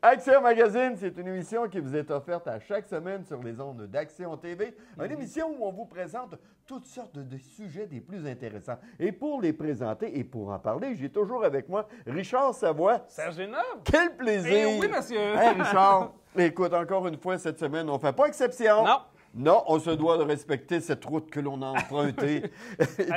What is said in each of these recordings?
Action Magazine, c'est une émission qui vous est offerte à chaque semaine sur les ondes d'Action TV. Une émission où on vous présente toutes sortes de sujets des plus intéressants. Et pour les présenter et pour en parler, j'ai toujours avec moi Richard Savoie. Serge Génov. Quel plaisir! Eh oui, monsieur! Hey Richard, écoute, encore une fois, cette semaine, on ne fait pas exception. Non. Non, on se doit de respecter cette route que l'on a empruntée.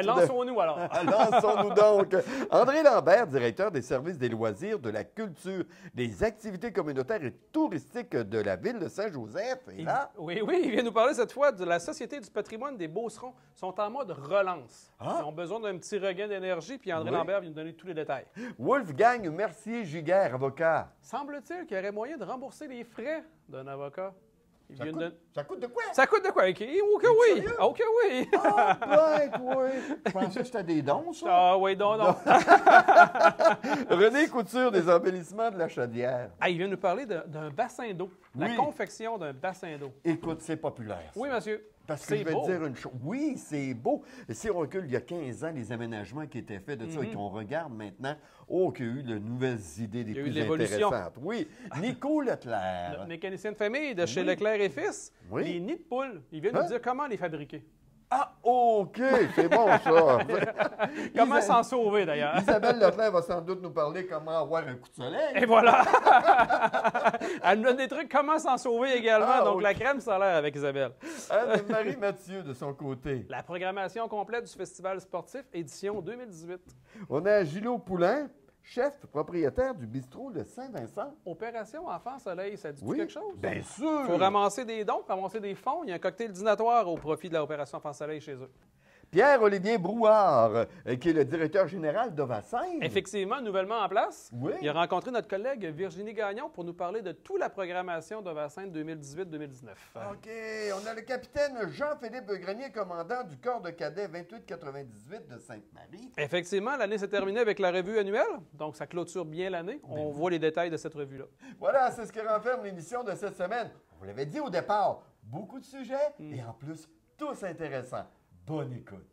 Lançons-nous alors. Lançons-nous donc. André Lambert, directeur des services des loisirs, de la culture, des activités communautaires et touristiques de la ville de Saint-Joseph. Et là? Oui, il vient nous parler cette fois de la Société du patrimoine des Beaucerons. Ils sont en mode relance. Ah. Ils ont besoin d'un petit regain d'énergie, puis André Lambert vient nous donner tous les détails. Wolfgang Mercier-Giguère, avocat. Semble-t-il qu'il y aurait moyen de rembourser les frais d'un avocat. Ça coûte de quoi? Ça coûte de quoi? OK, oh que oui! Oh que oui! Ah, ouais, oui. Je pensais que c'était des dons, ça. Ah oui, non. René Couture, des embellissements de la Chaudière. Ah, il vient nous parler d'un bassin d'eau. La Oui. confection d'un bassin d'eau. Écoute, c'est populaire. Ça. Oui, monsieur. Parce que C'est je vais beau. te dire une chose. Oui, c'est beau. Si on recule il y a 15 ans, les aménagements qui étaient faits de ça et qu'on regarde maintenant, qu'il y a eu de nouvelles idées des Il y a eu plus de l'évolution. intéressantes. Oui. Nico Leclerc. Notre mécanicien de famille de chez Oui. Leclerc et Fils, Oui. les nids de poules. Il vient Hein? nous dire comment les fabriquer. Ah, OK, c'est bon ça. Comment s'en sauver, d'ailleurs. Isabelle Leclerc va sans doute nous parler comment avoir un coup de soleil. Et voilà! Elle nous donne des trucs comment s'en sauver également. Ah, Donc, ok. la crème solaire avec Isabelle. Anne-Marie Mathieu, de son côté. La programmation complète du Festival sportif, édition 2018. On a Gilot Poulain, chef propriétaire du bistrot Le Saint-Vincent. Opération Enfant Soleil, ça dit Oui, quelque chose? bien sûr. Il faut ramasser des dons, ramasser des fonds. Il y a un cocktail dînatoire au profit de l'Opération Enfant Soleil chez eux. Pierre-Olivier Brouard, qui est le directeur général d'Ovacin. Effectivement, nouvellement en place. Oui. Il a rencontré notre collègue Virginie Gagnon pour nous parler de toute la programmation d'Ovacin 2018-2019. OK. On a le capitaine Jean-Philippe Grenier, commandant du corps de cadets 2898 de Sainte-Marie. Effectivement, l'année s'est terminée avec la revue annuelle, donc ça clôture bien l'année. Ben On voit les détails de cette revue-là. Voilà, c'est ce qui renferme l'émission de cette semaine. On vous l'avait dit au départ, beaucoup de sujets et en plus, tous intéressants. Bonne écoute.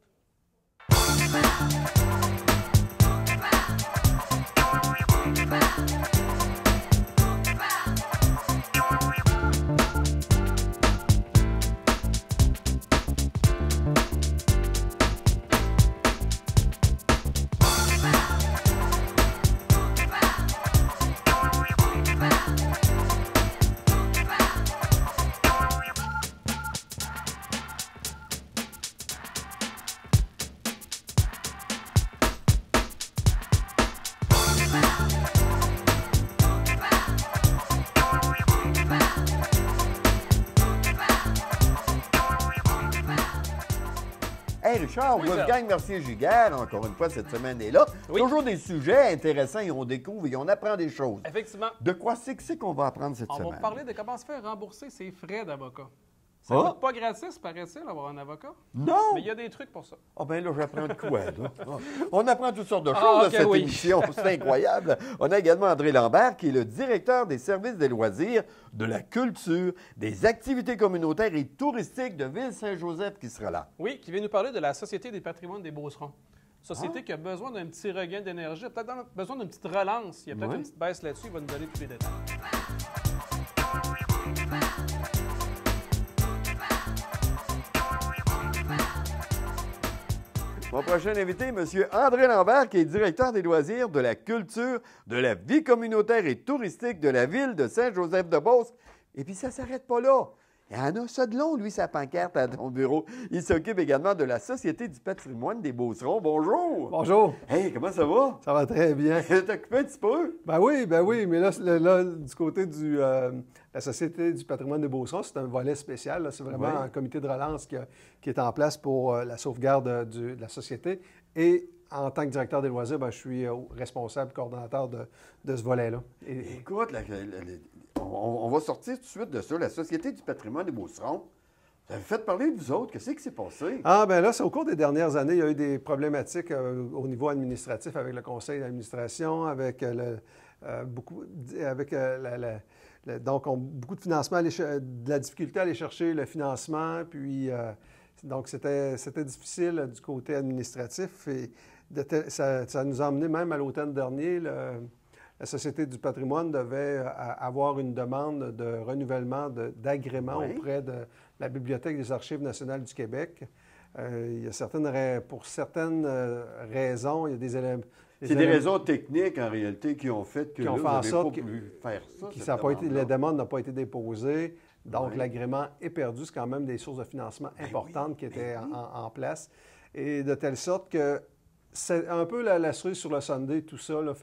Hey Richard, Oui, Wolfgang Mercier-Giguère, encore une fois, cette semaine est là. Oui. Toujours des sujets intéressants et on découvre et on apprend des choses. Effectivement, De quoi c'est qu'on va apprendre cette on va semaine? vous parler de comment se faire rembourser ses frais d'avocat. Ça Ah. coûte pas gratis, paraît-il, avoir un avocat. Non! Mais il y a des trucs pour ça. Ah ben là, j'apprends de quoi, là? On apprend toutes sortes de choses Ah, dans ok, cette oui. émission. C'est incroyable. On a également André Lambert, qui est le directeur des services des loisirs, de la culture, des activités communautaires et touristiques de Ville-Saint-Joseph qui sera là. Oui, qui vient nous parler de la Société des patrimoines des Beaucerons. Société qui a besoin d'un petit regain d'énergie, peut-être besoin d'une petite relance. Il y a peut-être Oui. une petite baisse là-dessus, il va nous donner tous les détails. Mon prochain invité, M. André Lambert, qui est directeur des loisirs, de la culture, de la vie communautaire et touristique de la ville de Saint-Joseph-de-Beauce. Et puis, ça ne s'arrête pas là. Il y en a ça de long, lui, sa pancarte à ton bureau. Il s'occupe également de la Société du patrimoine des Beaucerons. Bonjour! Bonjour, Hey, comment ça va? ça va très bien. T'es occupé un petit peu? Ben oui, mais là, du côté de la Société du patrimoine des Beaucerons, c'est un volet spécial. là. C'est vraiment Oui. un comité de relance qui est en place pour la sauvegarde de la société. Et en tant que directeur des loisirs, ben, je suis responsable, coordonnateur de ce volet-là. Écoute, on va sortir tout de suite de ça. La Société du patrimoine des Beaucerons. Vous avez fait parler de vous autres. Qu'est-ce qui s'est passé? Ah, ben là, c'est au cours des dernières années, il y a eu des problématiques au niveau administratif avec le conseil d'administration, avec beaucoup de financement, de la difficulté à aller chercher le financement, puis donc c'était difficile du côté administratif et ça nous a amené même à l'automne dernier. la Société du patrimoine devait avoir une demande de renouvellement d'agrément auprès de la Bibliothèque des Archives nationales du Québec. Il y a pour certaines raisons, il y a des éléments... C'est des raisons techniques, en réalité, qui ont fait que vous n'avez pas pu faire ça. La demande n'a pas été déposée, donc l'agrément est perdu. C'est quand même des sources de financement importantes qui étaient en place. Et de telle sorte que c'est un peu la cerise sur le sundae, tout ça, là,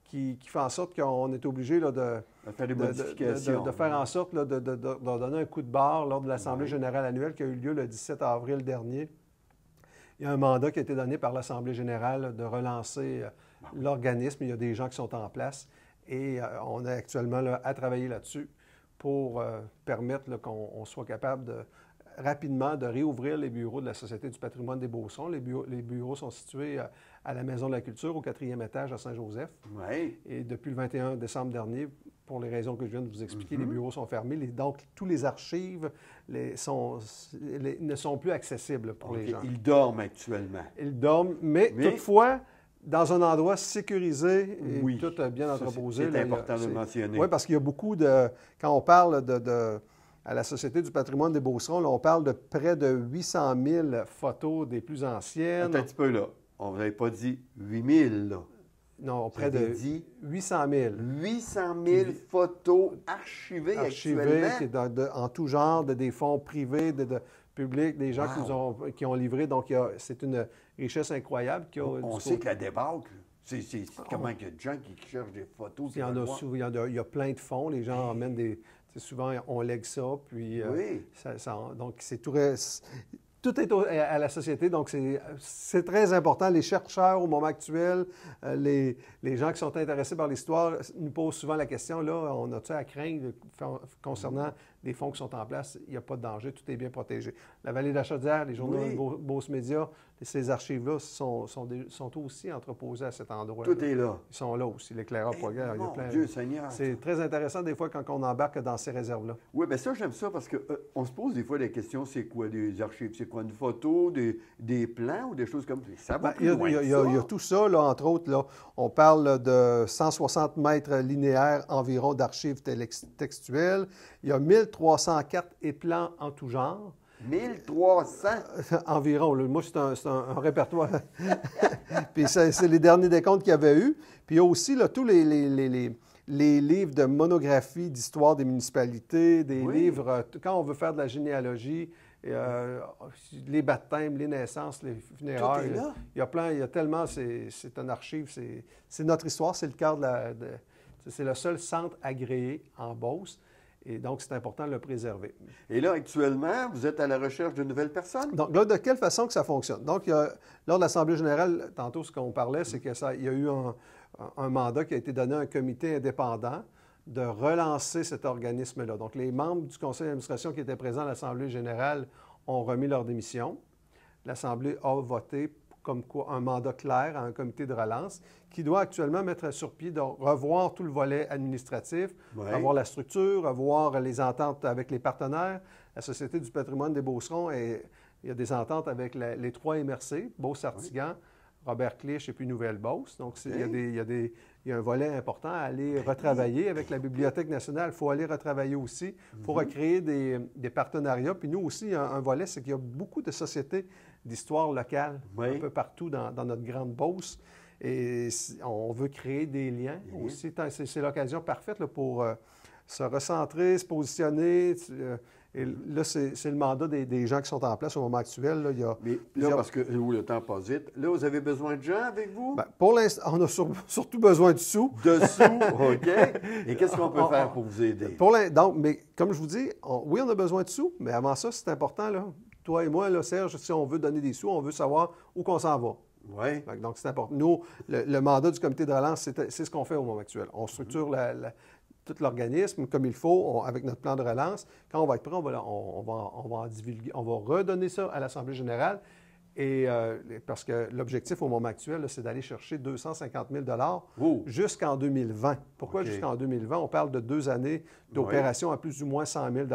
qui fait en sorte qu'on est obligé là, de faire des modifications. De faire en sorte là, de donner un coup de barre lors de l'Assemblée générale annuelle qui a eu lieu le 17 avril dernier. Il y a un mandat qui a été donné par l'Assemblée générale de relancer l'organisme. Il y a des gens qui sont en place et on est actuellement là, à travailler là-dessus pour permettre là, qu'on soit capable rapidement de réouvrir les bureaux de la Société du patrimoine des Beaucerons. Les bureaux sont situés à la Maison de la Culture, au 4e étage à Saint-Joseph. Oui. Et depuis le 21 décembre dernier, pour les raisons que je viens de vous expliquer, les bureaux sont fermés. Donc, tous les archives ne sont plus accessibles pour les gens. Ils dorment actuellement. Ils dorment, mais toutefois, dans un endroit sécurisé et tout bien entreposé. C'est important de le mentionner. Oui, parce qu'il y a beaucoup de... Quand on parle à la Société du patrimoine des Beaucerons, là, on parle de près de 800 000 photos des plus anciennes. Attends un petit peu, là. On n'avait pas dit 8 000, là. Non, près de 800 000. 800 000 photos archivées actuellement. En tout genre, des fonds privés, de publics, des gens qui ont livré. Donc, c'est une richesse incroyable. On sait que la débâcle, c'est comment il y a des gens qui cherchent des photos. Il y a plein de fonds. Les gens emmènent des... Souvent, on lègue ça, puis... donc, c'est tout... Tout est à la société, donc c'est très important. Les chercheurs, au moment actuel, les gens qui sont intéressés par l'histoire nous posent souvent la question, là, on a-tu à craindre concernant les fonds qui sont en place? Il n'y a pas de danger, tout est bien protégé. La Vallée de la Chaudière, les journaux de Beauce Média, ces archives-là sont aussi entreposées à cet endroit. Tout est là. Ils sont là aussi, l'éclaireur progrès. Mon Dieu Seigneur! C'est très intéressant des fois quand on embarque dans ces réserves-là. Oui, bien ça, j'aime ça parce qu'on se pose des fois des questions, c'est quoi des archives? C'est quoi une photo, des plans ou des choses comme ça? Ça va plus loin que ça. Il y a tout ça, là, entre autres. Là, on parle de 160 mètres linéaires environ d'archives textuelles. Il y a 1300 cartes et plans en tout genre. 1300? Environ. Là. Moi, c'est un répertoire. Puis c'est les derniers décomptes qu'il y avait eu. Puis il y a aussi là, tous les livres de monographie d'histoire des municipalités, des livres, quand on veut faire de la généalogie, les baptêmes, les naissances, les funérailles. Il y a tellement, c'est un archive, c'est notre histoire, c'est le cœur c'est le seul centre agréé en Beauce. Et donc, c'est important de le préserver. Et là, actuellement, vous êtes à la recherche de nouvelles personnes? Donc, là, de quelle façon que ça fonctionne? Donc, lors de l'Assemblée générale, tantôt, ce qu'on parlait, c'est qu'il y a eu un mandat qui a été donné à un comité indépendant de relancer cet organisme-là. Donc, les membres du conseil d'administration qui étaient présents à l'Assemblée générale ont remis leur démission. L'Assemblée a voté comme quoi un mandat clair à un comité de relance qui doit actuellement mettre sur pied, de revoir tout le volet administratif, revoir la structure, revoir les ententes avec les partenaires. La Société du patrimoine des Beaucerons, il y a des ententes avec les 3 MRC, Beauce-Artigan, Robert Clich et puis Nouvelle-Beauce. Donc, il y a un volet important à aller retravailler avec la Bibliothèque nationale. Il faut aller retravailler aussi. Il faut recréer des partenariats. Puis nous aussi, un volet, c'est qu'il y a beaucoup de sociétés d'histoire locale un peu partout dans notre grande Beauce. Et on veut créer des liens aussi. C'est l'occasion parfaite là, pour se recentrer, se positionner. Et là, c'est le mandat des gens qui sont en place au moment actuel. Là, parce que le temps passe vite, là, vous avez besoin de gens avec vous? Bien, pour l'instant, on a surtout besoin de sous. De sous, OK. Et qu'est-ce qu'on peut faire pour vous aider? Mais comme je vous dis, oui, on a besoin de sous, mais avant ça, c'est important, là. Toi et moi, là, Serge, si on veut donner des sous, on veut savoir où qu'on s'en va. Oui. Donc, c'est important. Nous, le mandat du comité de relance, c'est ce qu'on fait au moment actuel. On structure tout l'organisme comme il faut, avec notre plan de relance. Quand on va être prêt, on va en divulguer, on va redonner ça à l'Assemblée générale. Et parce que l'objectif au moment actuel, c'est d'aller chercher 250 000 jusqu'en 2020. Pourquoi jusqu'en 2020? On parle de 2 années d'opération à plus ou moins 100 000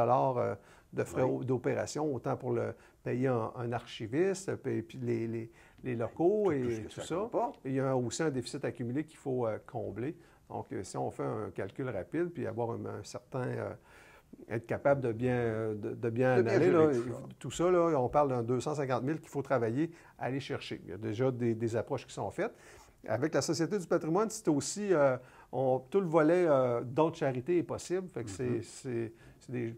de frais d'opération, autant pour payer un archiviste, puis les locaux et tout ça. Et il y a aussi un déficit accumulé qu'il faut combler. Donc, si on fait un calcul rapide, puis avoir un certain... être capable de bien en aller, là, tout ça, là, on parle d'un 250 000 qu'il faut travailler à aller chercher. Il y a déjà des approches qui sont faites. Avec la Société du patrimoine, c'est aussi... tout le volet don de charité est possible. Fait que c'est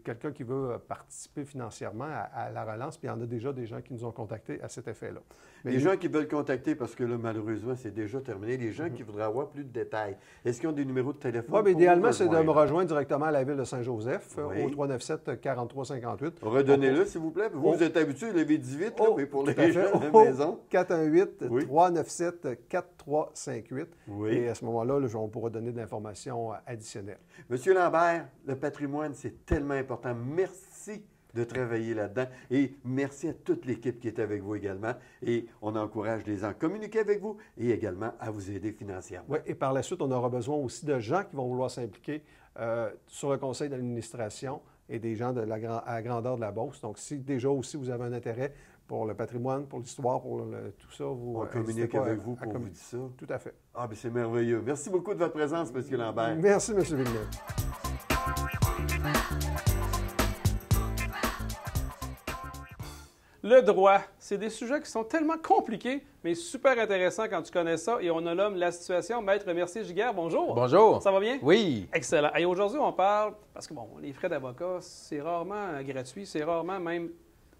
quelqu'un qui veut participer financièrement à la relance, puis il y en a déjà des gens qui nous ont contactés à cet effet-là. Les gens qui veulent contacter, parce que là, malheureusement, c'est déjà terminé, les gens qui voudraient avoir plus de détails, est-ce qu'ils ont des numéros de téléphone? Oui, bien idéalement, c'est de me rejoindre directement à la ville de Saint-Joseph, au 397-4358. Redonnez-le, s'il vous plaît. Vous êtes habitué, levez 18, là, mais pour les gens à la maison. 418-397-4358. Oui. Et à ce moment-là, on pourra donner de l'information additionnelle. Monsieur Lambert, le patrimoine, c'est tellement important. Merci de travailler là-dedans. Et merci à toute l'équipe qui est avec vous également. Et on encourage les gens à communiquer avec vous et également à vous aider financièrement. Oui, et par la suite, on aura besoin aussi de gens qui vont vouloir s'impliquer sur le conseil d'administration et des gens à la grandeur de la Beauce. Donc, si déjà aussi vous avez un intérêt pour le patrimoine, pour l'histoire, pour tout ça, on communique avec vous pour vous dire ça. Tout à fait. Ah, bien, c'est merveilleux. Merci beaucoup de votre présence, M. Lambert. Merci, M. Villeneuve. Le droit, c'est des sujets qui sont tellement compliqués, mais super intéressants quand tu connais ça. Et on nomme la situation. Maître Mercier-Giguère, bonjour. Bonjour. Ça va bien? Oui. Excellent. Et aujourd'hui, on parle, parce que bon, les frais d'avocat, c'est rarement gratuit, c'est rarement même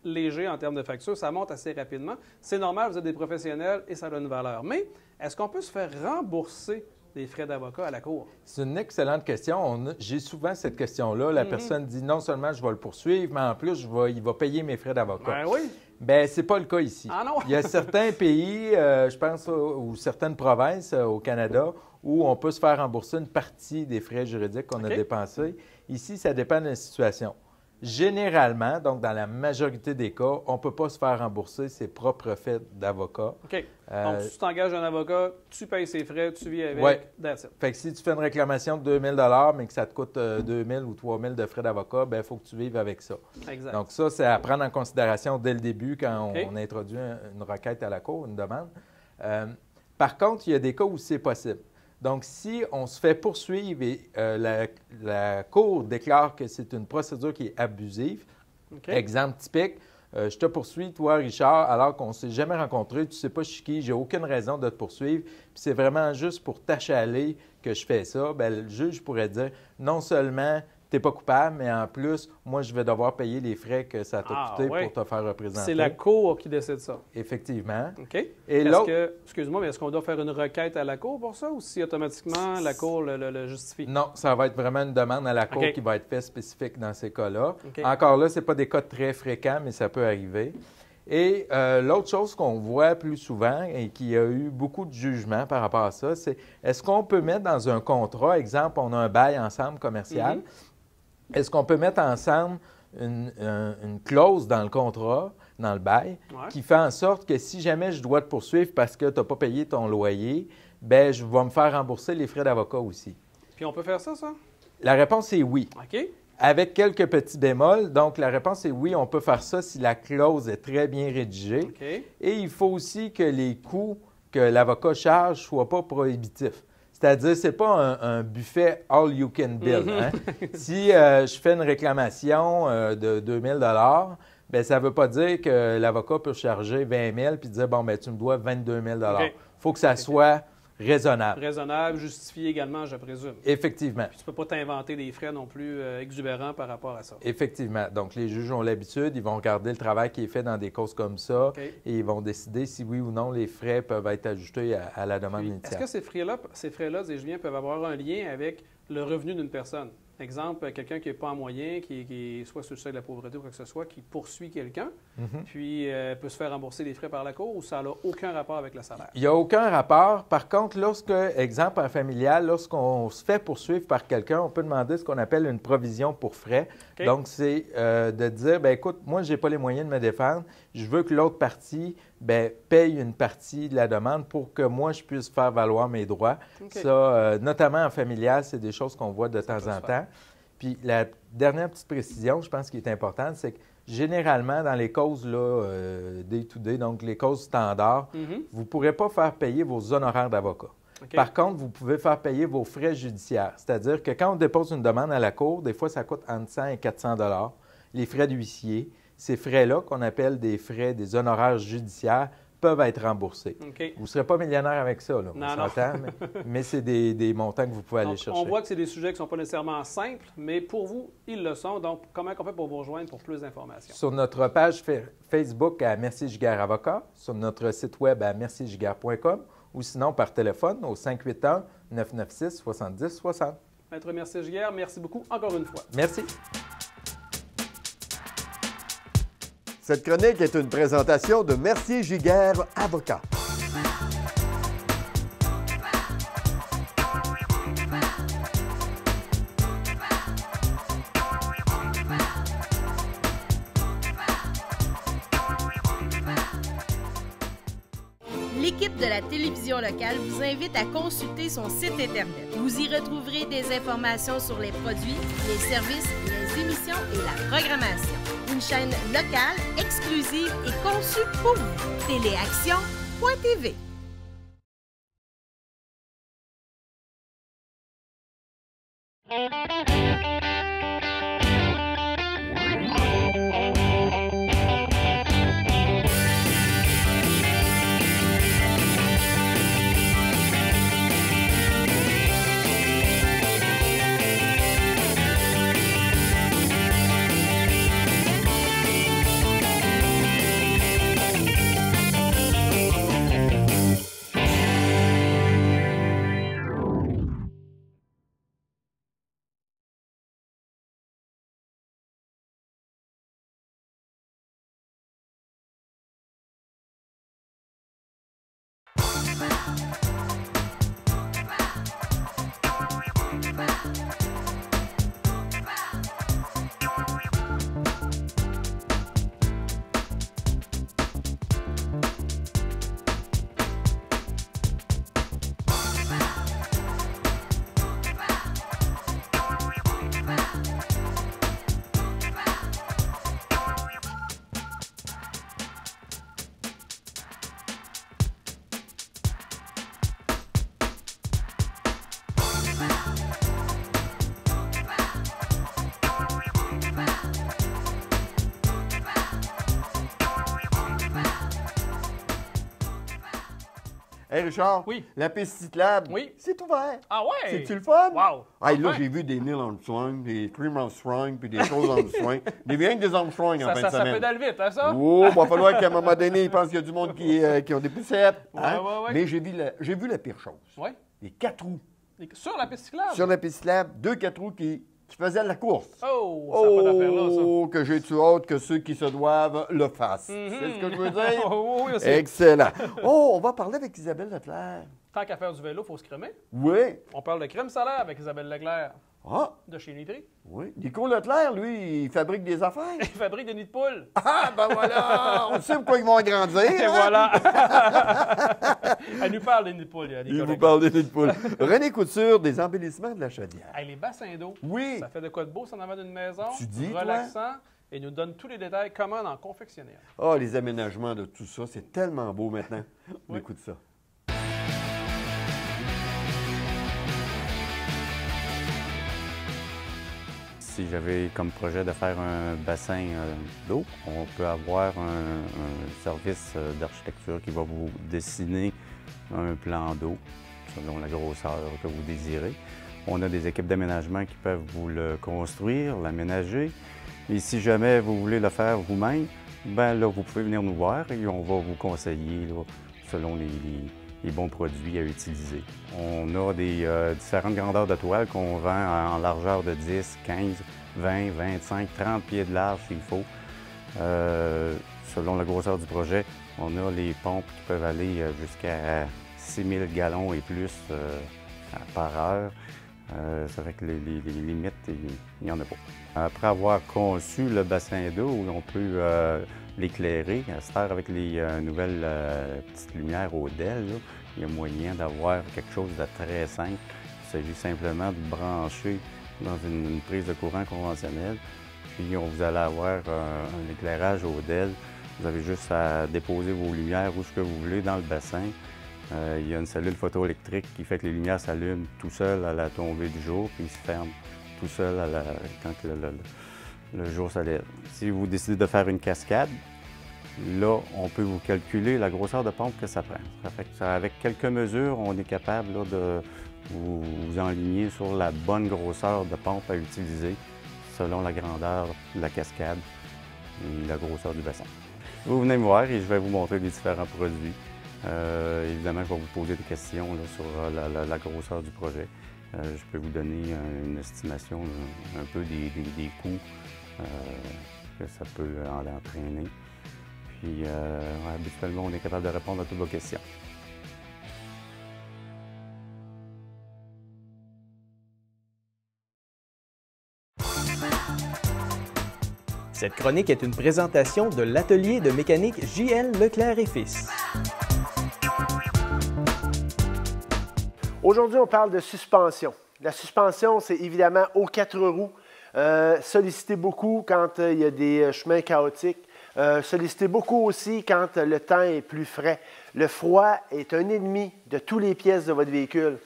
léger en termes de facture. Ça monte assez rapidement. C'est normal, vous êtes des professionnels et ça a une valeur. Mais est-ce qu'on peut se faire rembourser des frais d'avocat à la Cour? C'est une excellente question. J'ai souvent cette question-là. La personne dit non seulement je vais le poursuivre, mais en plus, il va payer mes frais d'avocat. Ben oui. Bien, c'est pas le cas ici. Ah non? Il y a certains pays, je pense, ou certaines provinces au Canada, où on peut se faire rembourser une partie des frais juridiques qu'on a dépensés. Ici, ça dépend de la situation. Généralement, donc dans la majorité des cas, on ne peut pas se faire rembourser ses propres frais d'avocat. OK. Donc, si tu t'engages un avocat, tu payes ses frais, tu vis avec, Oui. that's it. Fait que si tu fais une réclamation de 2 000 mais que ça te coûte 2 000 ou 3 000 de frais d'avocat, bien, il faut que tu vives avec ça. Exact. Donc ça, c'est à prendre en considération dès le début quand on introduit une requête à la Cour, une demande. Par contre, il y a des cas où c'est possible. Donc, si on se fait poursuivre et la Cour déclare que c'est une procédure qui est abusive, exemple typique, je te poursuis, toi, Richard, alors qu'on ne s'est jamais rencontrés, tu ne sais pas je suis qui, j'ai aucune raison de te poursuivre, puis c'est vraiment juste pour t'achaler que je fais ça, bien, le juge pourrait dire non seulement tu n'es pas coupable, mais en plus, moi, je vais devoir payer les frais que ça t'a coûté pour te faire représenter. C'est la Cour qui décide ça. Effectivement. OK. Et excuse-moi, mais est-ce qu'on doit faire une requête à la Cour pour ça ou si automatiquement la Cour le justifie? Non, ça va être vraiment une demande à la Cour qui va être faite spécifique dans ces cas-là. OK. Encore là, ce n'est pas des cas très fréquents, mais ça peut arriver. Et l'autre chose qu'on voit plus souvent et qui a eu beaucoup de jugements par rapport à ça, c'est est-ce qu'on peut mettre dans un contrat, exemple, on a un bail ensemble commercial, est-ce qu'on peut mettre ensemble une clause dans le contrat, dans le bail, qui fait en sorte que si jamais je dois te poursuivre parce que tu n'as pas payé ton loyer, bien, je vais me faire rembourser les frais d'avocat aussi. Puis on peut faire ça? La réponse est oui. OK. Avec quelques petits bémols. Donc, la réponse est oui, on peut faire ça si la clause est très bien rédigée. OK. Et il faut aussi que les coûts que l'avocat charge ne soient pas prohibitifs. C'est-à-dire, ce n'est pas un buffet all you can bill. Hein? Si je fais une réclamation de 2 000 bien, ça ne veut pas dire que l'avocat peut charger 20 000 puis dire, bon, bien, tu me dois 22 000 Il faut que ça soit raisonnable. Raisonnable, justifié également, je présume. Effectivement. Puis tu ne peux pas t'inventer des frais non plus exubérants par rapport à ça. Effectivement. Donc, les juges ont l'habitude, ils vont regarder le travail qui est fait dans des causes comme ça et ils vont décider si oui ou non les frais peuvent être ajoutés à la demande initiale. Est-ce que ces frais-là, dis-je peuvent avoir un lien avec le revenu d'une personne? Exemple, quelqu'un qui n'est pas en moyen, qui est soit sur le seuil de la pauvreté ou quoi que ce soit, qui poursuit quelqu'un, puis peut se faire rembourser les frais par la Cour ou ça n'a aucun rapport avec le salaire? Il n'y a aucun rapport. Par contre, exemple en familial, lorsqu'on se fait poursuivre par quelqu'un, on peut demander ce qu'on appelle une provision pour frais. Donc, c'est de dire, bien, écoute, moi, je n'ai pas les moyens de me défendre. Je veux que l'autre partie paye une partie de la demande pour que moi, je puisse faire valoir mes droits. Ça, notamment en familial, c'est des choses qu'on voit de temps en temps. Puis la dernière petite précision, je pense qui est importante, c'est que généralement, dans les causes day-to-day, donc les causes standards, vous ne pourrez pas faire payer vos honoraires d'avocat. OK. Par contre, vous pouvez faire payer vos frais judiciaires. C'est-à-dire que quand on dépose une demande à la Cour, des fois, ça coûte entre 100 et 400 $ les frais d'huissier. Ces frais-là, qu'on appelle des frais, des honoraires judiciaires, peuvent être remboursés. OK. Vous ne serez pas millionnaire avec ça, là, on Non, s'entend, mais c'est des montants que vous pouvez aller Donc, chercher. on voit que c'est des sujets qui ne sont pas nécessairement simples, mais pour vous, ils le sont. Donc, comment on fait pour vous rejoindre pour plus d'informations? Sur notre page Facebook à Mercier Giguère Avocat, sur notre site web à merciergiguère.com ou sinon par téléphone au 581-996-7060. Maître Mercier Giguère, merci beaucoup encore une fois. Merci. Cette chronique est une présentation de Mercier Giguère Avocat. L'équipe de la télévision locale vous invite à consulter son site Internet. Vous y retrouverez des informations sur les produits, les services, les émissions et la programmation. Une chaîne locale, exclusive et conçue pour vous. Téléaction.tv. Hey Richard, Oui. la piste cyclable, Oui. c'est ouvert. Ah ouais? C'est-tu le fun? Wow! Hey, là, Enfin. j'ai vu des Neil Armstrong, des Cream Armstrong, puis des choses Armstrong. Rien que des Armstrong en fin de Ça semaine. pédale vite, hein, ça? Oh, il va falloir qu'à un moment donné, ils pensent qu'il y a du monde qui ont des poussettes. hein? Ouais. Mais j'ai vu la pire chose. Oui. Les 4 roues. Sur la piste cyclable? Sur la piste cyclable, 2 4 roues qui faisaient la course. Oh, ça n'a pas d'affaire là, ça. Oh, que j'ai-tu hâte que ceux qui se doivent le fassent. C'est ce que je veux dire? Oh, oui, aussi. Excellent. Oh, on va parler avec Isabelle Leclerc. Tant qu'à faire du vélo, il faut se crémer. Oui. On parle de crème solaire avec Isabelle Leclerc Ah, de chez Nutri. oui. Nico Leclerc, lui, il fabrique des affaires. Il fabrique des nids de poules. Ah, ben voilà! On sait pourquoi ils vont grandir. Et hein? voilà. Elle nous parle des nids de poules. Il vous parle des nids de poules. René Couture, des embellissements de la Chaudière. Hey, les bassins d'eau. Oui. Ça fait de quoi de beau, ça en avant d'une maison. Tu dis, toi? relaxant. Et nous donne tous les détails comment en confectionner. Ah, les aménagements de tout ça, c'est tellement beau maintenant. On Oui. écoute ça. Si j'avais comme projet de faire un bassin d'eau, on peut avoir un service d'architecture qui va vous dessiner un plan d'eau selon la grosseur que vous désirez. On a des équipes d'aménagement qui peuvent vous le construire, l'aménager. Et si jamais vous voulez le faire vous-même, ben là, vous pouvez venir nous voir et on va vous conseiller là, selon les bons produits à utiliser. On a des différentes grandeurs de toiles qu'on vend en largeur de 10, 15, 20, 25, 30 pieds de large s'il faut. Selon la grosseur du projet, on a les pompes qui peuvent aller jusqu'à 6000 gallons et plus par heure. Ça fait que les limites, il n'y en a pas. Après avoir conçu le bassin d'eau, on peut l'éclairer. À cette heure, avec les nouvelles petites lumières au DEL, là, il y a moyen d'avoir quelque chose de très simple. Il s'agit simplement de brancher dans une prise de courant conventionnelle. Puis vous allez avoir un éclairage au DEL. Vous avez juste à déposer vos lumières où ce que vous voulez dans le bassin. Il y a une cellule photoélectrique qui fait que les lumières s'allument tout seul à la tombée du jour, puis ils se ferment tout seul quand le jour se lève. Si vous décidez de faire une cascade, là, on peut vous calculer la grosseur de pompe que ça prend. Ça fait que avec quelques mesures, on est capable là, de vous enligner sur la bonne grosseur de pompe à utiliser selon la grandeur de la cascade et la grosseur du bassin. Vous venez me voir et je vais vous montrer les différents produits. Évidemment, je vais vous poser des questions là, sur la grosseur du projet. Je peux vous donner une estimation un peu des coûts que ça peut entraîner. Puis, habituellement, on est capable de répondre à toutes vos questions. Cette chronique est une présentation de l'atelier de mécanique J.L. Leclerc et Fils. Aujourd'hui, on parle de suspension. La suspension, c'est évidemment aux 4 roues, sollicité beaucoup quand il y a des chemins chaotiques, sollicité beaucoup aussi quand le temps est plus frais. Le froid est un ennemi de toutes les pièces de votre véhicule.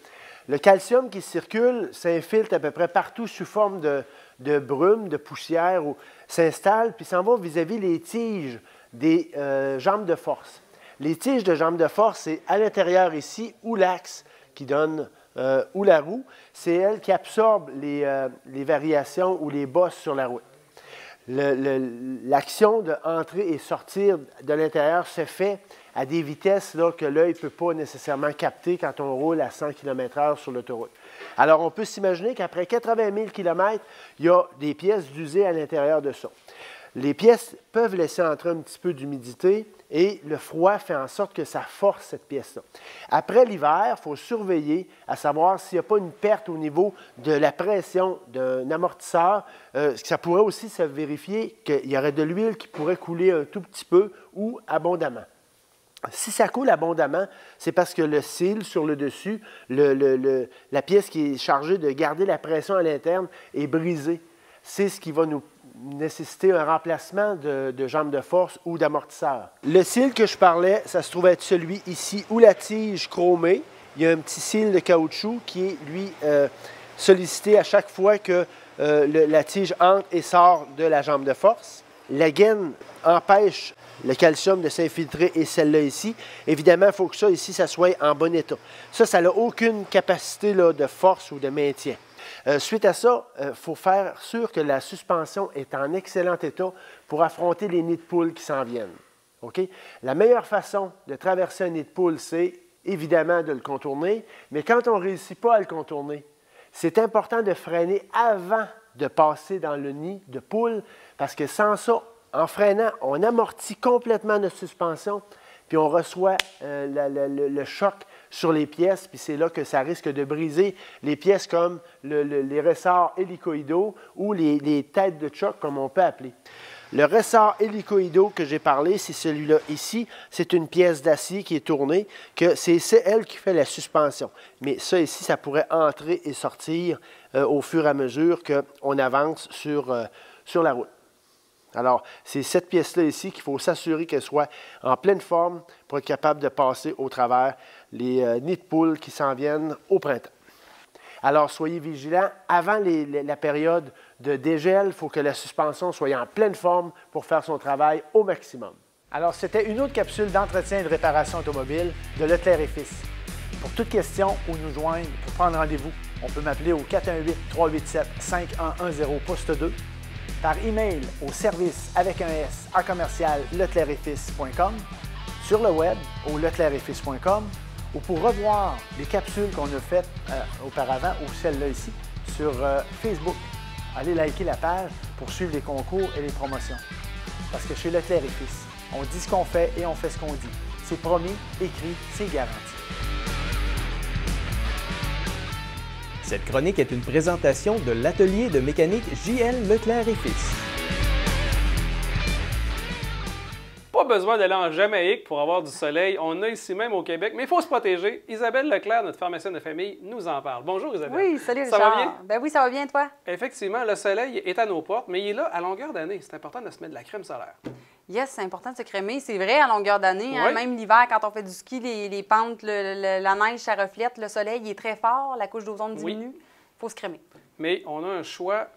Le calcium qui circule s'infiltre à peu près partout sous forme de brume, de poussière, ou s'installe, puis s'en va vis-à-vis les tiges des jambes de force. Les tiges de jambes de force, c'est à l'intérieur ici, où l'axe qui donne, ou la roue, c'est elle qui absorbe les variations ou les bosses sur la route. L'action d'entrer et sortir de l'intérieur se fait à des vitesses là, que l'œil ne peut pas nécessairement capter quand on roule à 100 km/h sur l'autoroute. Alors, on peut s'imaginer qu'après 80 000 km, il y a des pièces d'usée à l'intérieur de ça. Les pièces peuvent laisser entrer un petit peu d'humidité et le froid fait en sorte que ça force cette pièce-là. Après l'hiver, il faut surveiller à savoir s'il n'y a pas une perte au niveau de la pression d'un amortisseur. Ça pourrait aussi se vérifier qu'il y aurait de l'huile qui pourrait couler un tout petit peu ou abondamment. Si ça coule abondamment, c'est parce que le seal sur le dessus, la pièce qui est chargée de garder la pression à l'interne est brisée. C'est ce qui va nous nécessiter un remplacement de jambes de force ou d'amortisseur. Le seal que je parlais, ça se trouve être celui ici où la tige chromée. Il y a un petit seal de caoutchouc qui est, lui, sollicité à chaque fois que la tige entre et sort de la jambe de force. La gaine empêche le calcium de s'infiltrer et celle-là ici. Évidemment, il faut que ça ici, ça soit en bon état. Ça n'a aucune capacité là, de force ou de maintien. Suite à ça, il faut faire sûr que la suspension est en excellent état pour affronter les nids de poule qui s'en viennent. Okay? La meilleure façon de traverser un nid de poule, c'est évidemment de le contourner, mais quand on ne réussit pas à le contourner, c'est important de freiner avant de passer dans le nid de poule, parce que sans ça, en freinant, on amortit complètement notre suspension, puis on reçoit le choc sur les pièces, puis c'est là que ça risque de briser les pièces comme les ressorts hélicoïdaux ou les têtes de choc, comme on peut appeler. Le ressort hélicoïdaux que j'ai parlé, c'est celui-là ici. C'est une pièce d'acier qui est tournée, que c'est elle qui fait la suspension. Mais ça ici, ça pourrait entrer et sortir au fur et à mesure qu'on avance sur la route. Alors, c'est cette pièce-là ici qu'il faut s'assurer qu'elle soit en pleine forme pour être capable de passer au travers les nids de poules qui s'en viennent au printemps. Alors, soyez vigilants. Avant la période de dégel, il faut que la suspension soit en pleine forme pour faire son travail au maximum. Alors, c'était une autre capsule d'entretien et de réparation automobile de Leclerc et Fils. Pour toute question ou nous joindre pour prendre rendez-vous, on peut m'appeler au 418-387-5110 poste 2. Par email au service avec un S à commercial leclercetfils.com, sur le web au leclercetfils.com ou pour revoir les capsules qu'on a faites auparavant ou celle-là ici sur Facebook. Allez liker la page pour suivre les concours et les promotions. Parce que chez Leclerc et Fils, on dit ce qu'on fait et on fait ce qu'on dit. C'est promis, écrit, c'est garanti. Cette chronique est une présentation de l'atelier de mécanique J.L. Leclerc et Fils. Pas besoin d'aller en Jamaïque pour avoir du soleil. On a ici même au Québec, mais il faut se protéger. Isabelle Leclerc, notre pharmacienne de famille, nous en parle. Bonjour Isabelle. Oui, salut Richard. Ça va bien? Ben oui, ça va bien, toi? Effectivement, le soleil est à nos portes, mais il est là à longueur d'année. C'est important de se mettre de la crème solaire. Yes, c'est important de se crémer. C'est vrai, à longueur d'année. Hein, même l'hiver, quand on fait du ski, les pentes, la neige, ça reflète. Le soleil, il est très fort. La couche d'ozone diminue. Il faut se crémer. Mais on a un choix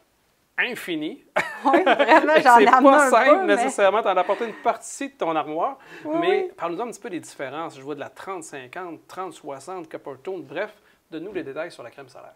infini. Oui, vraiment, j'en ai amené un peu. C'est pas simple nécessairement d'en apporter une partie de ton armoire. Oui, mais parle-nous un petit peu des différences. Je vois de la 30-50, 30-60, Coppertone. Bref, donne-nous les détails sur la crème solaire.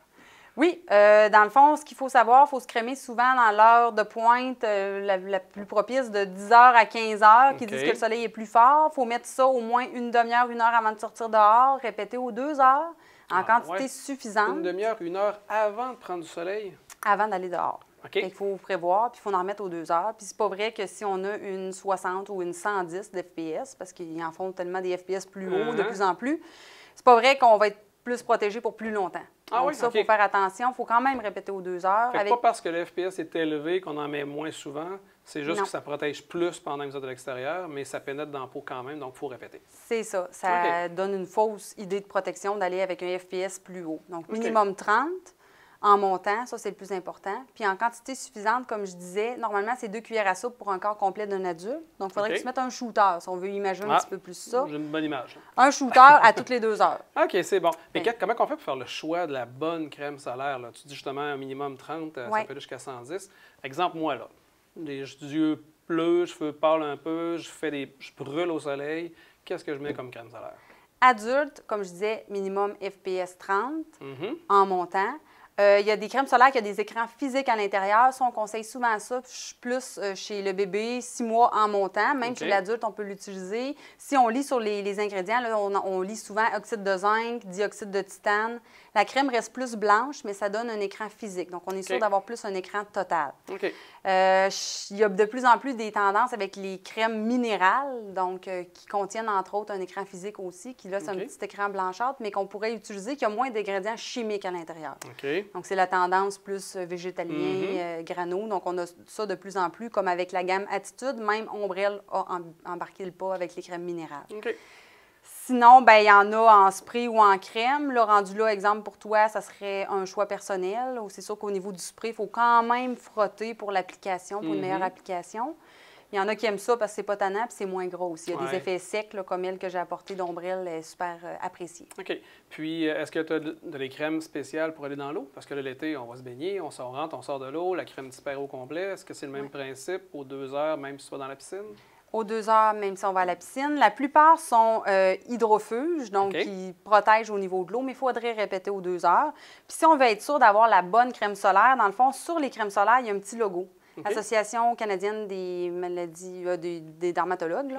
Oui, dans le fond, ce qu'il faut savoir, il faut se crémer souvent dans l'heure de pointe la plus propice de 10h à 15h, qui disent que le soleil est plus fort. Il faut mettre ça au moins une demi-heure, 1 heure avant de sortir dehors, répéter aux 2 heures en quantité suffisante. Une demi-heure, 1 heure avant de prendre du soleil? Avant d'aller dehors. Il faut prévoir, puis il faut en remettre aux 2 heures. Puis c'est pas vrai que si on a une 60 ou une 110 d'FPS, parce qu'ils en font tellement des FPS plus hauts de plus en plus, c'est pas vrai qu'on va être plus protégé pour plus longtemps. Donc ça, il faut faire attention. Il faut quand même répéter aux 2 heures. Pas parce que le FPS est élevé qu'on en met moins souvent. C'est juste que ça protège plus pendant que vous êtes à l'extérieur, mais ça pénètre dans la peau quand même, donc il faut répéter. C'est ça. Ça donne une fausse idée de protection d'aller avec un FPS plus haut. Donc minimum 30 en montant, ça c'est le plus important. Puis en quantité suffisante, comme je disais, normalement c'est 2 cuillères à soupe pour un corps complet d'un adulte. Donc il faudrait que tu mettes un shooter, si on veut imaginer un petit peu plus ça. J'ai une bonne image. Un shooter à toutes les 2 heures. OK, c'est bon. Mais comment on fait pour faire le choix de la bonne crème solaire? Là? Tu dis justement un minimum 30, ça peut aller jusqu'à 110. Exemple, moi, là, les yeux bleus, cheveux pâles un peu, je brûle au soleil. Qu'est-ce que je mets comme crème solaire? Adulte, comme je disais, minimum FPS 30 en montant. Il y a des crèmes solaires qui ont des écrans physiques à l'intérieur. Ça, on conseille souvent ça, plus chez le bébé, 6 mois en montant. Même chez l'adulte, on peut l'utiliser. Si on lit sur les ingrédients, là, on lit souvent oxyde de zinc, dioxyde de titane. La crème reste plus blanche, mais ça donne un écran physique. Donc, on est sûr d'avoir plus un écran total. Il y a de plus en plus des tendances avec les crèmes minérales, donc qui contiennent entre autres un écran physique aussi, qui là, c'est un petit écran blanchâtre, mais qu'on pourrait utiliser, qui a moins d'ingrédients chimiques à l'intérieur. Donc, c'est la tendance plus végétalien, grano. Donc, on a ça de plus en plus, comme avec la gamme Attitude. Même Ombrelle a embarqué le pas avec les crèmes minérales. Sinon, il y en a en spray ou en crème. Là, rendu là, exemple pour toi, ça serait un choix personnel. C'est sûr qu'au niveau du spray, il faut quand même frotter pour l'application, pour une meilleure application. Il y en a qui aiment ça parce que c'est pas tannant et c'est moins gros aussi. Il y a des effets secs, là, comme elle que j'ai apporté d'Ombrelle, est super appréciée. OK. Puis, est-ce que tu as des crèmes spéciales pour aller dans l'eau? Parce que l'été, on va se baigner, on rentre, on sort de l'eau, la crème disparaît au complet. Est-ce que c'est le même principe aux 2 heures, même si tu vas dans la piscine? Aux 2 heures, même si on va à la piscine. La plupart sont hydrophuges, donc qui protègent au niveau de l'eau, mais il faudrait répéter aux 2 heures. Puis si on veut être sûr d'avoir la bonne crème solaire, dans le fond, sur les crèmes solaires, il y a un petit logo. Association canadienne des maladies, des dermatologues.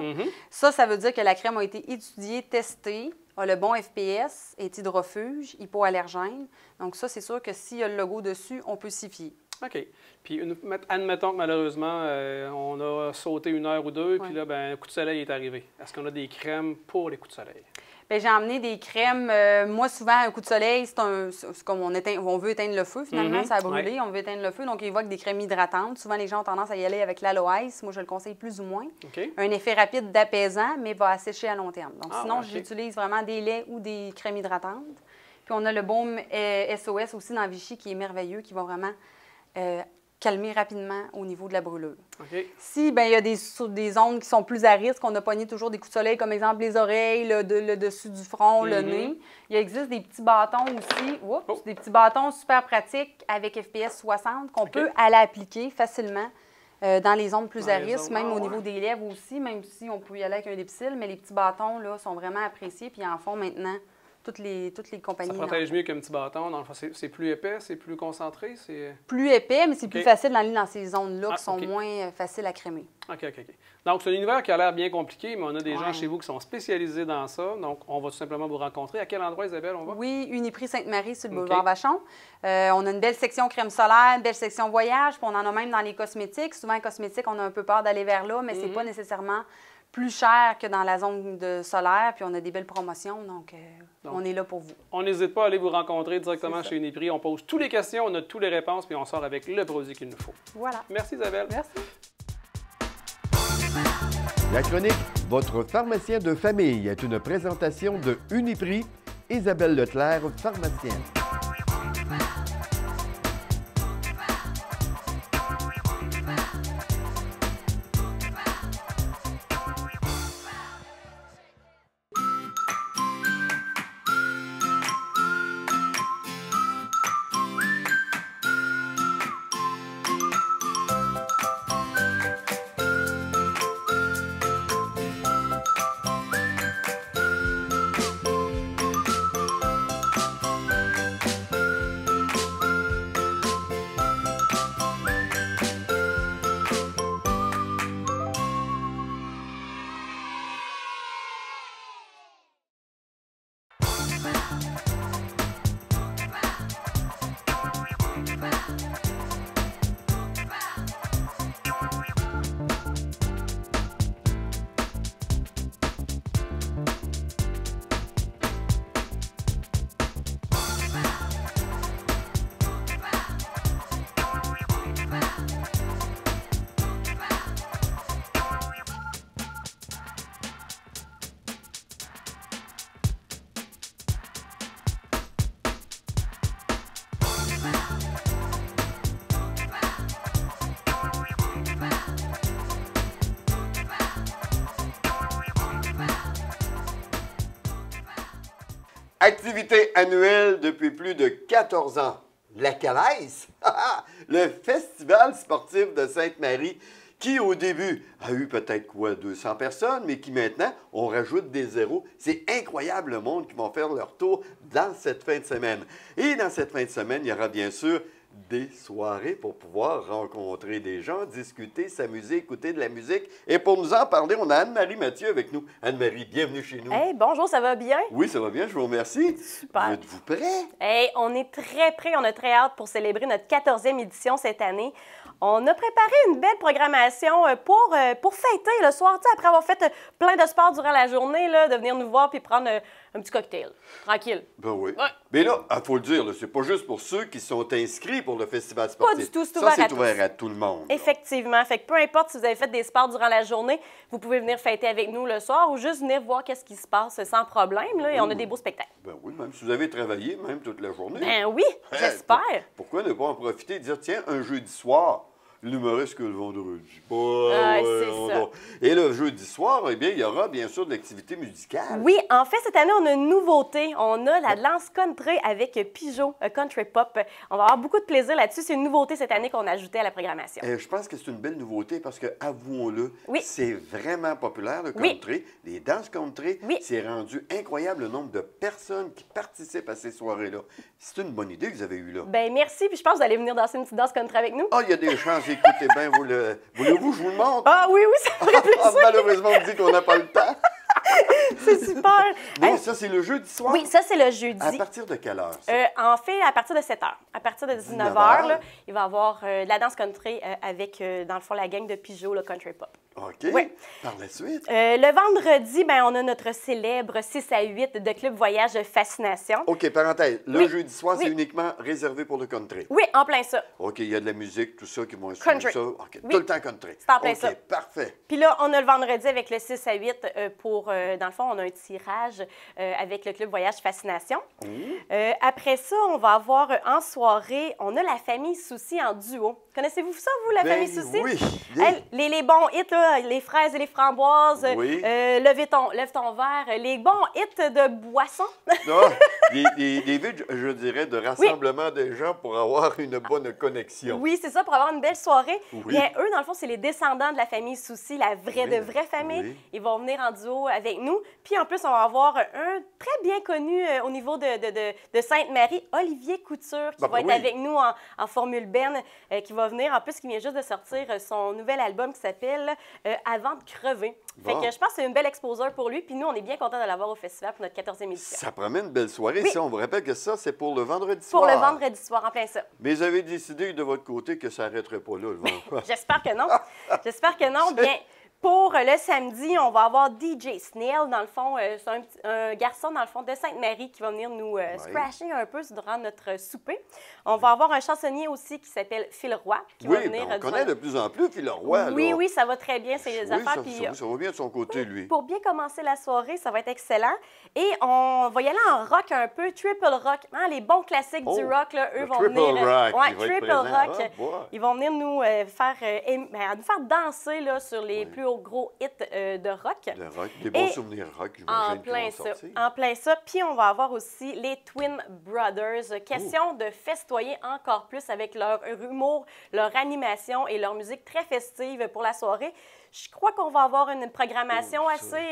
Ça veut dire que la crème a été étudiée, testée, a le bon FPS, est hydrofuge, hypoallergène. Donc ça, c'est sûr que s'il y a le logo dessus, on peut s'y fier. OK. Puis, admettons que malheureusement, on a sauté 1 heure ou 2, puis là, un coup de soleil est arrivé. Est-ce qu'on a des crèmes pour les coups de soleil? Bien, j'ai emmené des crèmes. Moi, souvent, un coup de soleil, c'est comme on veut éteindre le feu, finalement, ça a brûlé, on veut éteindre le feu. Donc, il évoque des crèmes hydratantes. Souvent, les gens ont tendance à y aller avec l'aloès. Moi, je le conseille plus ou moins. Un effet rapide d'apaisant, mais va assécher à long terme. Donc, sinon, j'utilise vraiment des laits ou des crèmes hydratantes. Puis, on a le baume SOS aussi dans Vichy qui est merveilleux, qui va vraiment calmer rapidement au niveau de la brûlure. Si il y a des zones qui sont plus à risque, on a pogné toujours des coups de soleil, comme exemple les oreilles, le dessus du front, le nez. Il existe des petits bâtons aussi, des petits bâtons super pratiques avec FPS 60 qu'on peut aller appliquer facilement dans les zones plus à risque, même au niveau des lèvres aussi, même si on peut y aller avec un Lipsil, mais les petits bâtons là, sont vraiment appréciés, puis ils en font maintenant toutes les compagnies. Ça protège mieux qu'un petit bâton. C'est plus épais, c'est plus concentré? Plus épais, mais c'est plus facile d'aller dans ces zones-là qui sont moins faciles à crémer. OK. Donc, c'est un univers qui a l'air bien compliqué, mais on a des gens chez vous qui sont spécialisés dans ça. Donc, on va tout simplement vous rencontrer. À quel endroit, Isabelle, on va? Oui, Uniprix Sainte-Marie sur le boulevard Vachon. On a une belle section crème solaire, une belle section voyage, puis on en a même dans les cosmétiques. Souvent, les cosmétiques, on a un peu peur d'aller vers là, mais c'est pas nécessairement plus cher que dans la zone de solaire, puis on a des belles promotions, donc on est là pour vous. On n'hésite pas à aller vous rencontrer directement chez Uniprix. On pose toutes les questions, on a toutes les réponses, puis on sort avec le produit qu'il nous faut. Voilà. Merci Isabelle. Merci. La chronique « Votre pharmacien de famille » est une présentation de Uniprix. Isabelle Leclerc, pharmacienne. Activité annuelle depuis plus de 14 ans. La Calaise, le Festival sportif de Sainte-Marie, qui au début a eu peut-être 200 personnes, mais qui maintenant, on rajoute des zéros. C'est incroyable le monde qui vont faire leur tour dans cette fin de semaine. Et dans cette fin de semaine, il y aura bien sûr des soirées pour pouvoir rencontrer des gens, discuter, s'amuser, écouter de la musique. Et pour nous en parler, on a Anne-Marie Mathieu avec nous. Anne-Marie, bienvenue chez nous. Hey, bonjour, ça va bien? Oui, ça va bien, je vous remercie. Super. Êtes-vous prêts? Hey, on est très prêts, on a très hâte pour célébrer notre 14e édition cette année. On a préparé une belle programmation pour fêter le soir, après avoir fait plein de sport durant la journée, là, de venir nous voir puis prendre un petit cocktail. Tranquille. Ben oui. Ouais. Mais là, il faut le dire, c'est pas juste pour ceux qui sont inscrits pour le festival sportif. Pas du tout, c'est Ça, ouvert c'est à tous. ouvert à tout le monde. là. Effectivement. Fait que peu importe si vous avez fait des sports durant la journée, vous pouvez venir fêter avec nous le soir ou juste venir voir qu'est-ce qui se passe sans problème. Là, et on a des beaux spectacles. Ben oui, même si vous avez travaillé, même toute la journée. Ben oui, Hey, j'espère. Pourquoi ne pas en profiter et dire, tiens, un jeudi soir, l'humoriste que le vendredi. C'est ça. Et le jeudi soir, eh bien, il y aura bien sûr de l'activité musicale. Oui, en fait, cette année, on a une nouveauté. On a la danse country avec Pigeot, country pop. On va avoir beaucoup de plaisir là-dessus. C'est une nouveauté cette année qu'on a ajoutée à la programmation. Je pense que c'est une belle nouveauté parce que, avouons-le, Oui. c'est vraiment populaire le Oui. country. Les danses country, Oui. c'est rendu incroyable le nombre de personnes qui participent à ces soirées-là. C'est une bonne idée que vous avez eue là. Ben merci, puis je pense que vous allez venir danser une petite danse country avec nous. Ah, il y a des chances. Écoutez bien, voulez-vous que je vous le montre? Ah oui, ça ferait plaisir. Malheureusement, on me dit qu'on n'a pas le temps. C'est super. Non, Hey, ça, c'est le jeudi soir. oui, ça, c'est le jeudi. À partir de quelle heure, ça? En fait, à partir de 7 h. À partir de 19 h, là, il va y avoir de la danse country avec, dans le fond, la gang de Pigeot, le country pop. OK. Ouais. Par la suite? Le vendredi, ben, on a notre célèbre 6 à 8 de Club Voyage Fascination. OK, parenthèse. Le Oui. jeudi soir, c'est Oui. uniquement réservé pour le country. Oui, en plein ça. OK, il y a de la musique, tout ça qui vont suivre Country. ça. OK, Oui. tout le temps country. C'est en plein OK, ça. parfait. Puis là, on a le vendredi avec le 6 à 8 pour, dans le fond, on a un tirage avec le Club Voyage Fascination. Après ça, on va avoir en soirée, on a la famille Souci en duo. Connaissez-vous ça, vous, la famille Souci? Oui. Hey, les bons hits, là, les fraises et les framboises, Oui. lève ton verre, les bons hits de boissons. Ah, des vides, je dirais, de rassemblement des gens pour avoir une bonne connexion. Oui, c'est ça, pour avoir une belle soirée. Oui. Bien, eux, dans le fond, c'est les descendants de la famille Souci, la vraie Oui, de vraie famille. oui. Ils vont venir en duo avec nous. Puis en plus, on va avoir un très bien connu au niveau de Sainte-Marie, Olivier Couture, qui Ben, va être oui. avec nous en Formule Ben, qui va venir, en plus, qui vient juste de sortir son nouvel album qui s'appelle Avant de crever. Fait Bon. que je pense que c'est une belle exposure pour lui. Puis nous, on est bien contents de l'avoir au festival pour notre 14e édition. Ça promet une belle soirée. Oui. Ça, on vous rappelle que ça, c'est pour le vendredi Pour soir. le vendredi soir, en plein ça. Mais vous avez décidé de votre côté que ça n'arrêterait pas là, le vendredi. J'espère que non. J'espère que non. Bien, pour le samedi, on va avoir DJ Snail, dans le fond, c'est un garçon, dans le fond, de Sainte-Marie qui va venir nous scratcher un peu durant notre souper. On va avoir un chansonnier aussi qui s'appelle Phil Roy, qui va Oui, venir... ben, on connaît de plus en plus Phil Roy. Oui, là. oui, ça va très bien, ces Oui, affaires. ça, Puis, ça va bien de son côté, lui. pour bien commencer la soirée, ça va être excellent. Et on va y aller en rock un peu, triple rock. Hein, les bons classiques du rock, là, eux le vont triple venir... rock ouais, qui va être triple présent. rock. Ah, boy. Ils vont venir nous nous faire danser là, sur les plus gros hits de rock. Le rock, des bons Et souvenirs rock, En j'imagine, qui plein vont ça. sortir. En plein ça. Puis on va avoir aussi les Twin Brothers. Question de festoyer encore plus avec leur humour, leur animation et leur musique très festive pour la soirée. Je crois qu'on va avoir une programmation assez...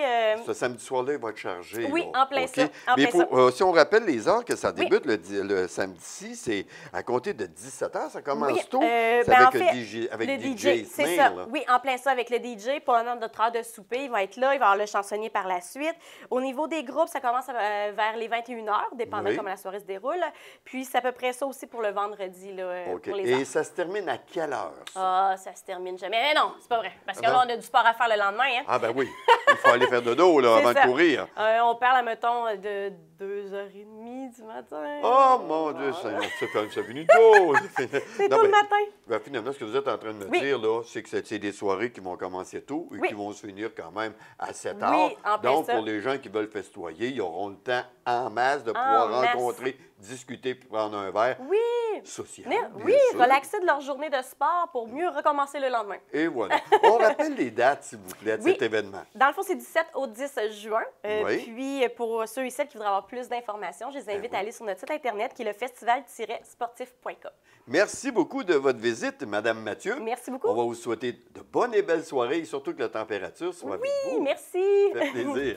Ce samedi soir-là, il va être chargé. Oui, là. en plein OK? ça, en Mais plein ça. si on rappelle les heures que ça Oui. débute le samedi-ci, c'est à compter de 17 h, ça commence Oui, tôt. C'est ben, avec en fait, le DJ, avec le DJ c'est Snail, ça. là. Oui, en plein ça avec le DJ. Pendant notre heure de souper, il va être là. Il va avoir le chansonnier par la suite. Au niveau des groupes, ça commence vers les 21 h, dépendant Oui. comment la soirée se déroule. Puis c'est à peu près ça aussi pour le vendredi, là, OK. pour les Et heures. ça se termine à quelle heure, ça? Ah, ça se termine jamais. Mais non, c'est pas vrai. Parce que Ah là, non? on a du sport à faire le lendemain. Hein? Ah ben oui, il faut aller faire dodo là, C'est avant ça. de courir. On parle, mettons, de 2h30 du matin. Oh mon Dieu, ça finit tôt. C'est Non, tôt le mais, matin. ben, finalement, ce que vous êtes en train de me Oui. dire, là, c'est que c'est des soirées qui vont commencer tôt et Oui. qui vont se finir quand même à 7 Oui, heures. en plein Donc, ça. pour les gens qui veulent festoyer, ils auront le temps en masse de En pouvoir masse. rencontrer, discuter puis prendre un verre. Oui, sociale. Oui, bien sûr. relaxer de leur journée de sport pour mieux recommencer le lendemain. Et voilà. On rappelle les dates, s'il vous plaît, de Oui. cet événement. Dans le fond, c'est du 7 au 10 juin. Oui. Puis, pour ceux et celles qui voudraient avoir plus d'informations, je les invite à aller sur notre site Internet qui est le festival-sportif.com. Merci beaucoup de votre visite, Madame Mathieu. Merci beaucoup. On va vous souhaiter de bonnes et belles soirées, et surtout que la température soit avec vous. Merci. Ça fait plaisir.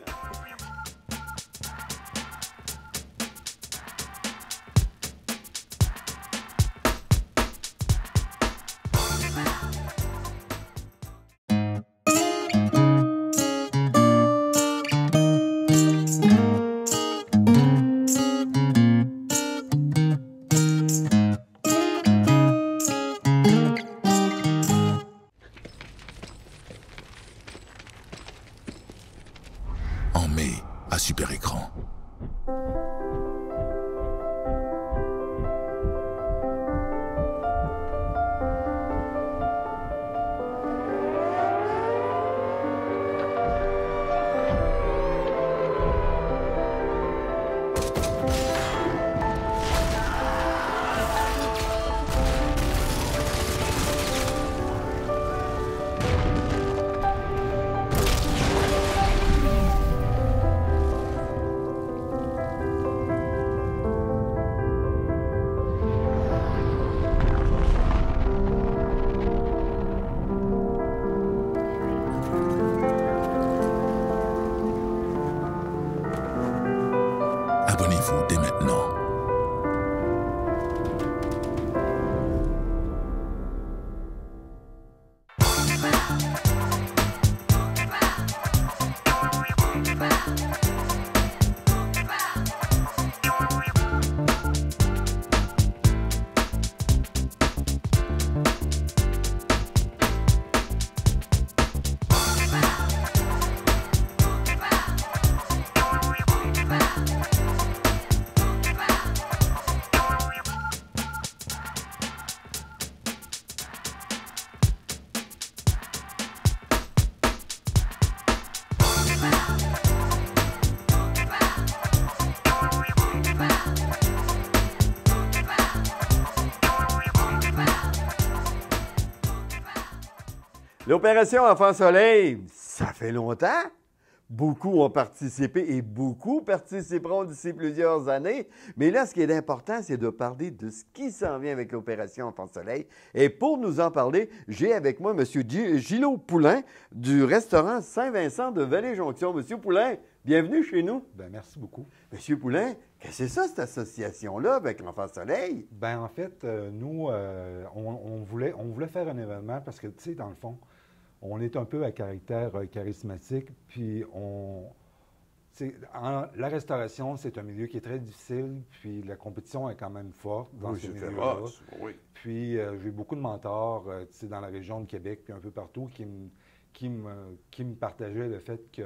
En mai, à Super Écran. Abonnez-vous dès maintenant. L'opération Enfant Soleil, ça fait longtemps. Beaucoup ont participé et beaucoup participeront d'ici plusieurs années. Mais là, ce qui est important, c'est de parler de ce qui s'en vient avec l'opération Enfant Soleil. Et pour nous en parler, j'ai avec moi M. Gilot Poulain du restaurant Saint-Vincent de Vallée-Jonction. M. Poulain, bienvenue chez nous. Bien, merci beaucoup. M. Poulain, qu'est-ce que c'est ça, cette association-là avec l'Enfant Soleil? Bien, en fait, nous, on voulait faire un événement parce que, tu sais, dans le fond, on est un peu à caractère charismatique, puis la restauration, c'est un milieu qui est très difficile, puis la compétition est quand même forte dans ce milieu-là. Oui. Puis j'ai beaucoup de mentors, tu sais, dans la région de Québec, puis un peu partout, qui me partageaient le fait que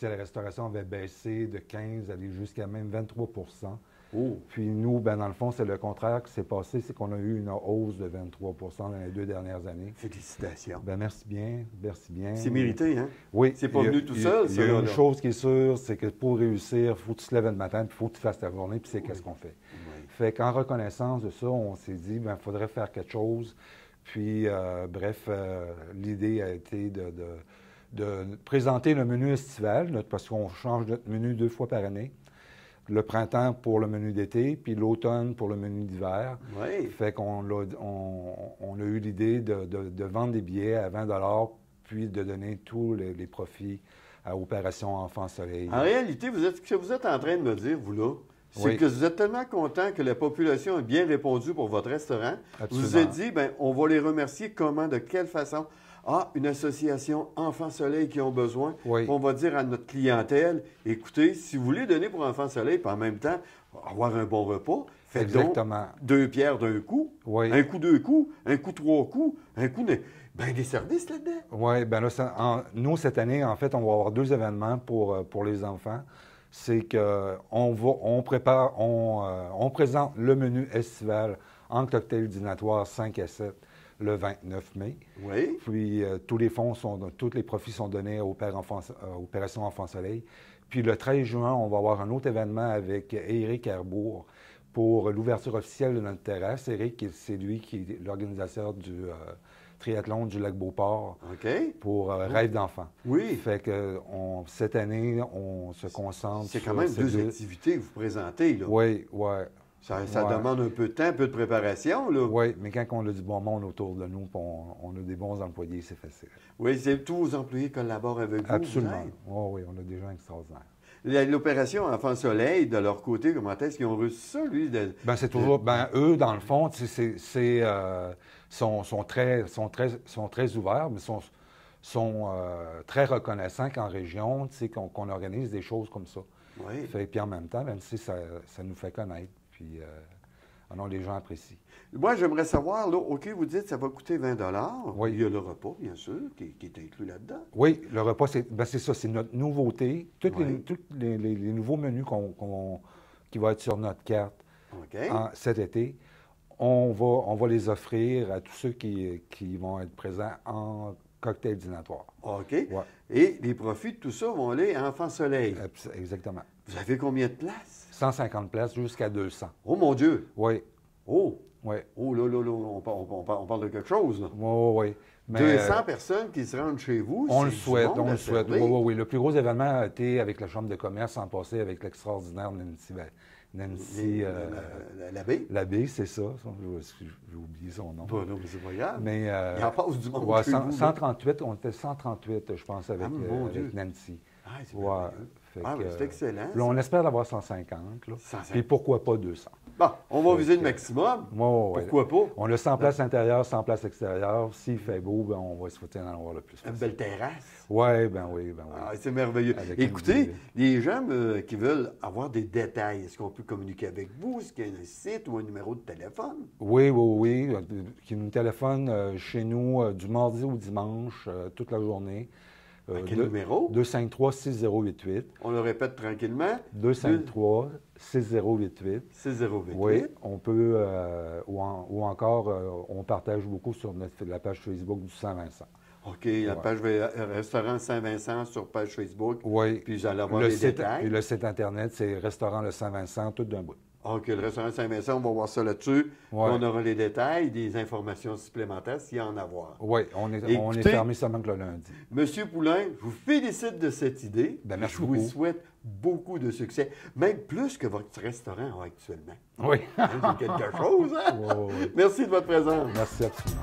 la restauration avait baissé de 15, aller jusqu'à même 23 %. Oh. Puis nous, ben, dans le fond, c'est le contraire qui s'est passé, c'est qu'on a eu une hausse de 23 % dans les 2 dernières années. Félicitations. Ben, merci bien, merci bien. C'est mérité, hein? Oui. C'est pas venu tout seul, ça. Il y a une là. chose qui est sûre, c'est que pour réussir, il faut que tu te lèves le matin, puis il faut que tu fasses ta journée, puis c'est qu'est-ce qu'on fait. Oui. Fait qu'en reconnaissance de ça, on s'est dit, ben, il faudrait faire quelque chose. Puis, bref, l'idée a été de présenter le menu estival, parce qu'on change notre menu 2 fois par année. Le printemps pour le menu d'été, puis l'automne pour le menu d'hiver. Oui. Fait qu'on a eu l'idée de vendre des billets à 20 $, puis de donner tous les profits à Opération Enfant Soleil. En réalité, ce que vous êtes en train de me dire, vous là, c'est Oui. que vous êtes tellement content que la population a bien répondu pour votre restaurant. Absolument. Vous vous êtes dit, bien, on va les remercier comment, de quelle façon? Ah, une association Enfant Soleil qui ont besoin. Oui. On va dire à notre clientèle, écoutez, si vous voulez donner pour Enfant Soleil, puis en même temps, avoir un bon repas, faites donc Exactement. 2 pierres d'un coup, Oui. un coup 2 coups, un coup 3 coups, un coup de... Ben, des services là-dedans. Oui, bien là, nous, cette année, en fait, on va avoir 2 événements pour les enfants. C'est qu'on présente le menu estival en cocktail dînatoire 5 à 7 le 29 mai. Oui. Puis tous les profits sont donnés à Opération Enfant Soleil. Puis le 13 juin, on va avoir un autre événement avec Éric Herbourg pour l'ouverture officielle de notre terrasse. Eric, c'est lui qui est l'organisateur du triathlon du lac Beauport pour Rêve d'enfant. Oui. Fait que cette année, on se concentre sur... C'est quand même deux activités que vous présentez, là. Oui, oui. Ça demande un peu de temps, un peu de préparation, là. Oui, mais quand on a du bon monde autour de nous, on a des bons employés, c'est facile. Oui, tous vos employés collaborent avec vous. Absolument. Oui, on a des gens extraordinaires. L'opération Enfant Soleil, de leur côté, comment est-ce qu'ils ont reçu ça, lui? C'est toujours... eux, dans le fond, sont très ouverts, mais sont très reconnaissants qu'en région, qu'on organise des choses comme ça. Oui. Puis en même temps, même si ça nous fait connaître, puis les gens apprécient. Moi, j'aimerais savoir, là, OK, vous dites que ça va coûter 20 $. Oui. Il y a le repas, bien sûr, qui est inclus là-dedans. Oui, le repas, c'est ça, c'est notre nouveauté. Tous les nouveaux menus qui vont être sur notre carte cet été, on va les offrir à tous ceux qui vont être présents en cocktail dînatoire. OK. Ouais. Et les profits de tout ça vont aller à Enfant Soleil. Exactement. Vous avez combien de places? 150 places jusqu'à 200. Oh, mon Dieu! Oui. Oh! Oui. Oh, là, on parle de quelque chose, là. Oui. Mais, 200 personnes qui se rendent chez vous, on le souhaite. Oui. Oui. Le plus gros événement a été avec la Chambre de commerce en passé avec l'extraordinaire Nancy Labbé, c'est ça. J'ai oublié son nom. Non, mais c'est pas grave. Mais, il en passe du monde chez vous. 138, on était 138, je pense, avec Nancy. Ah, c'est c'est excellent. Là, on espère d'avoir 150. Là. 150. Puis pourquoi pas 200? Bon, on va viser le maximum. Pourquoi pas? On a 100 places intérieures, 100 places extérieures. S'il fait beau, on va souhaiter en avoir le plus. Une belle terrasse. Oui. Ah, c'est merveilleux. Écoutez, les gens qui veulent avoir des détails, est-ce qu'on peut communiquer avec vous? Est-ce qu'il y a un site ou un numéro de téléphone? Oui. Qui nous téléphone chez nous du mardi au dimanche, toute la journée. Quel numéro? 253-6088. On le répète tranquillement. 253-6088. 6088. Oui, on peut, ou encore, on partage beaucoup sur la page Facebook du Saint-Vincent. OK, la page Restaurant Saint-Vincent sur page Facebook. Oui. Puis vous allez avoir les détails. Et le site Internet, c'est Restaurant Le Saint-Vincent, tout d'un bout. OK, le Restaurant Saint-Vincent, on va voir ça là-dessus. On aura les détails, des informations supplémentaires s'il y en a à voir. Oui, on est fermé seulement que le lundi. Monsieur Poulain, je vous félicite de cette idée. Merci beaucoup. Je vous souhaite beaucoup de succès, même plus que votre restaurant a actuellement. Oui. C'est quelque chose, hein? Oui. Merci de votre présence. Merci absolument.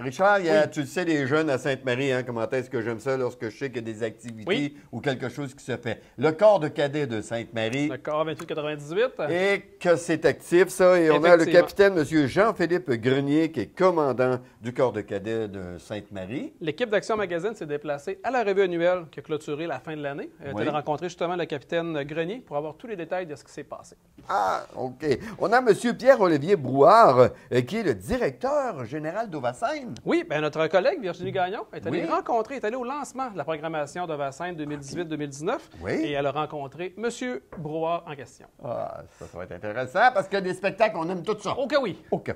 Richard, tu le sais, les jeunes à Sainte-Marie, comment est-ce que j'aime ça lorsque je sais qu'il y a des activités ou quelque chose qui se fait. Le corps de cadet de Sainte-Marie. Le corps 2898. Et que c'est actif, ça. Et on a le capitaine, M. Jean-Philippe Grenier, qui est commandant du corps de cadet de Sainte-Marie. L'équipe d'Action Magazine s'est déplacée à la revue annuelle qui a clôturé la fin de l'année. Tu as rencontré justement le capitaine Grenier pour avoir tous les détails de ce qui s'est passé. Ah, OK. On a M. Pierre-Olivier Brouard, qui est le directeur général d'Ovacène. Oui, bien notre collègue Virginie Gagnon est allée rencontrer, est allée au lancement de la programmation d'Ovacène 2018-2019 et elle a rencontré M. Brouard en question. Ah, ça va être intéressant parce que des spectacles, on aime tout ça. OK, oui. OK.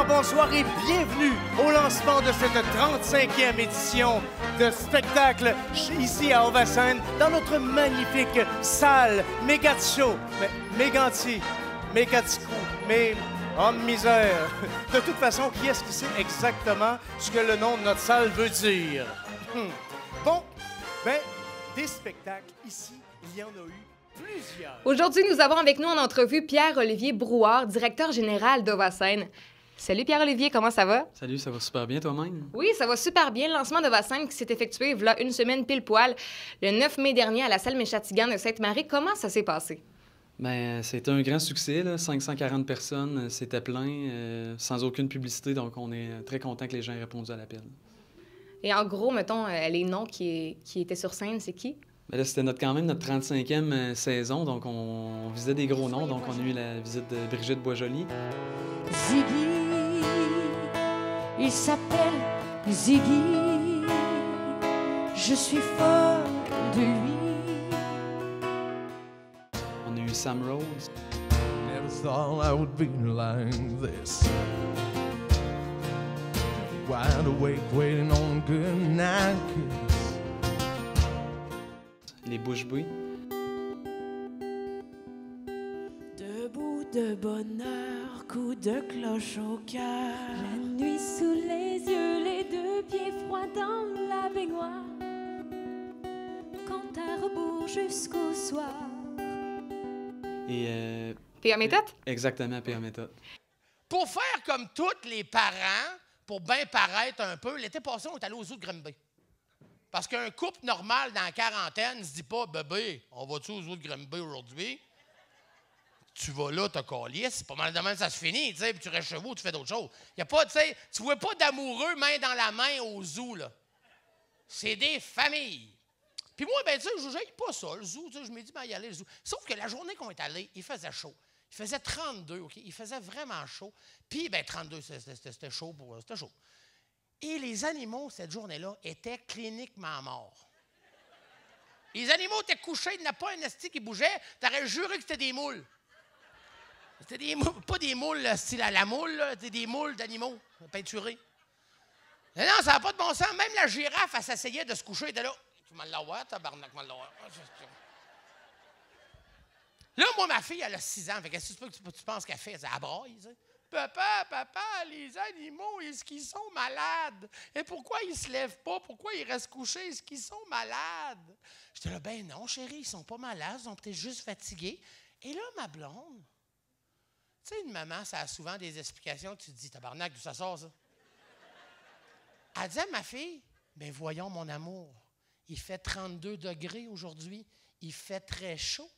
Bonsoir et bienvenue au lancement de cette 35e édition de spectacle ici à Ovacène dans notre magnifique salle Mégatshow. Méganti, Mégaticou, mais homme misère. De toute façon, qui est-ce qui sait exactement ce que le nom de notre salle veut dire? Bon, des spectacles ici, il y en a eu. Aujourd'hui, nous avons avec nous en entrevue Pierre-Olivier Brouard, directeur général d'Ovacène. Salut Pierre-Olivier, comment ça va? Salut, ça va super bien toi-même? Oui, ça va super bien. Le lancement d'Ovacène qui s'est effectué il y a une semaine pile poil, le 9 mai dernier à la salle Méchatigan de Sainte-Marie. Comment ça s'est passé? Bien, c'était un grand succès, là. 540 personnes, c'était plein, sans aucune publicité, donc on est très content que les gens aient répondu à l'appel. Et en gros, mettons, les noms qui étaient sur scène, c'est qui? Bien là, c'était quand même notre 35e saison, donc on visait des gros noms, donc on a eu la visite de Brigitte Boisjoli. Ziggy, il s'appelle Ziggy, je suis folle de lui. On a eu Sam Rose. thought I would be like this. Wide awake, waiting on a good night kiss. Les bouches bées. Debout de bonheur, coup de cloche au cœur. La nuit sous les yeux, les deux pieds froids dans la baignoire. Compte à rebours jusqu'au soir. Et PA méthode? Exactement, PA méthode. Pour faire comme tous les parents, pour bien paraître un peu, l'été passé, on est allé au zoo de Grimby. Parce qu'un couple normal dans la quarantaine ne se dit pas, bébé, on va-tu au zoo de Grimby aujourd'hui? Tu vas là, t'as calice, c'est pas mal de même, ça se finit, tu sais, puis tu restes chez vous, tu fais d'autres choses. Y a pas, tu sais, tu vois pas d'amoureux main dans la main au zoo, là. C'est des familles. Puis moi, ben, tu sais, je n'aille pas ça, le zoo, tu sais, je me dis, ben, y aller, le zoo. Sauf que la journée qu'on est allé, il faisait chaud. Il faisait 32, OK? Il faisait vraiment chaud. Puis, ben, 32, c'était chaud c'était chaud. Et les animaux, cette journée-là, étaient cliniquement morts. Les animaux étaient couchés, il n'y en a pas un esti qui bougeait. T'aurais juré que c'était des moules. C'était des moules, pas des moules style à la moule, là, c'était des moules d'animaux peinturés. Mais non, ça n'a pas de bon sens. Même la girafe, elle s'essayait de se coucher, elle était là. Tu m'as l'avoir, tabarnak, m'as l'avoir. Là, moi, ma fille, elle a 6 ans. Fait qu'est-ce que tu penses qu'elle fait? Elle braille, tu sais. Papa, les animaux, est-ce qu'ils sont malades? Et pourquoi ils se lèvent pas? Pourquoi ils restent couchés? Est-ce qu'ils sont malades? J'étais là, ben non, chérie, ils sont pas malades, ils sont peut-être juste fatigués. Et là, ma blonde, tu sais, une maman, ça a souvent des explications que tu te dis, tabarnak, d'où ça sort, ça? Elle dit à ma fille, ben voyons, mon amour, il fait 32 degrés aujourd'hui, il fait très chaud,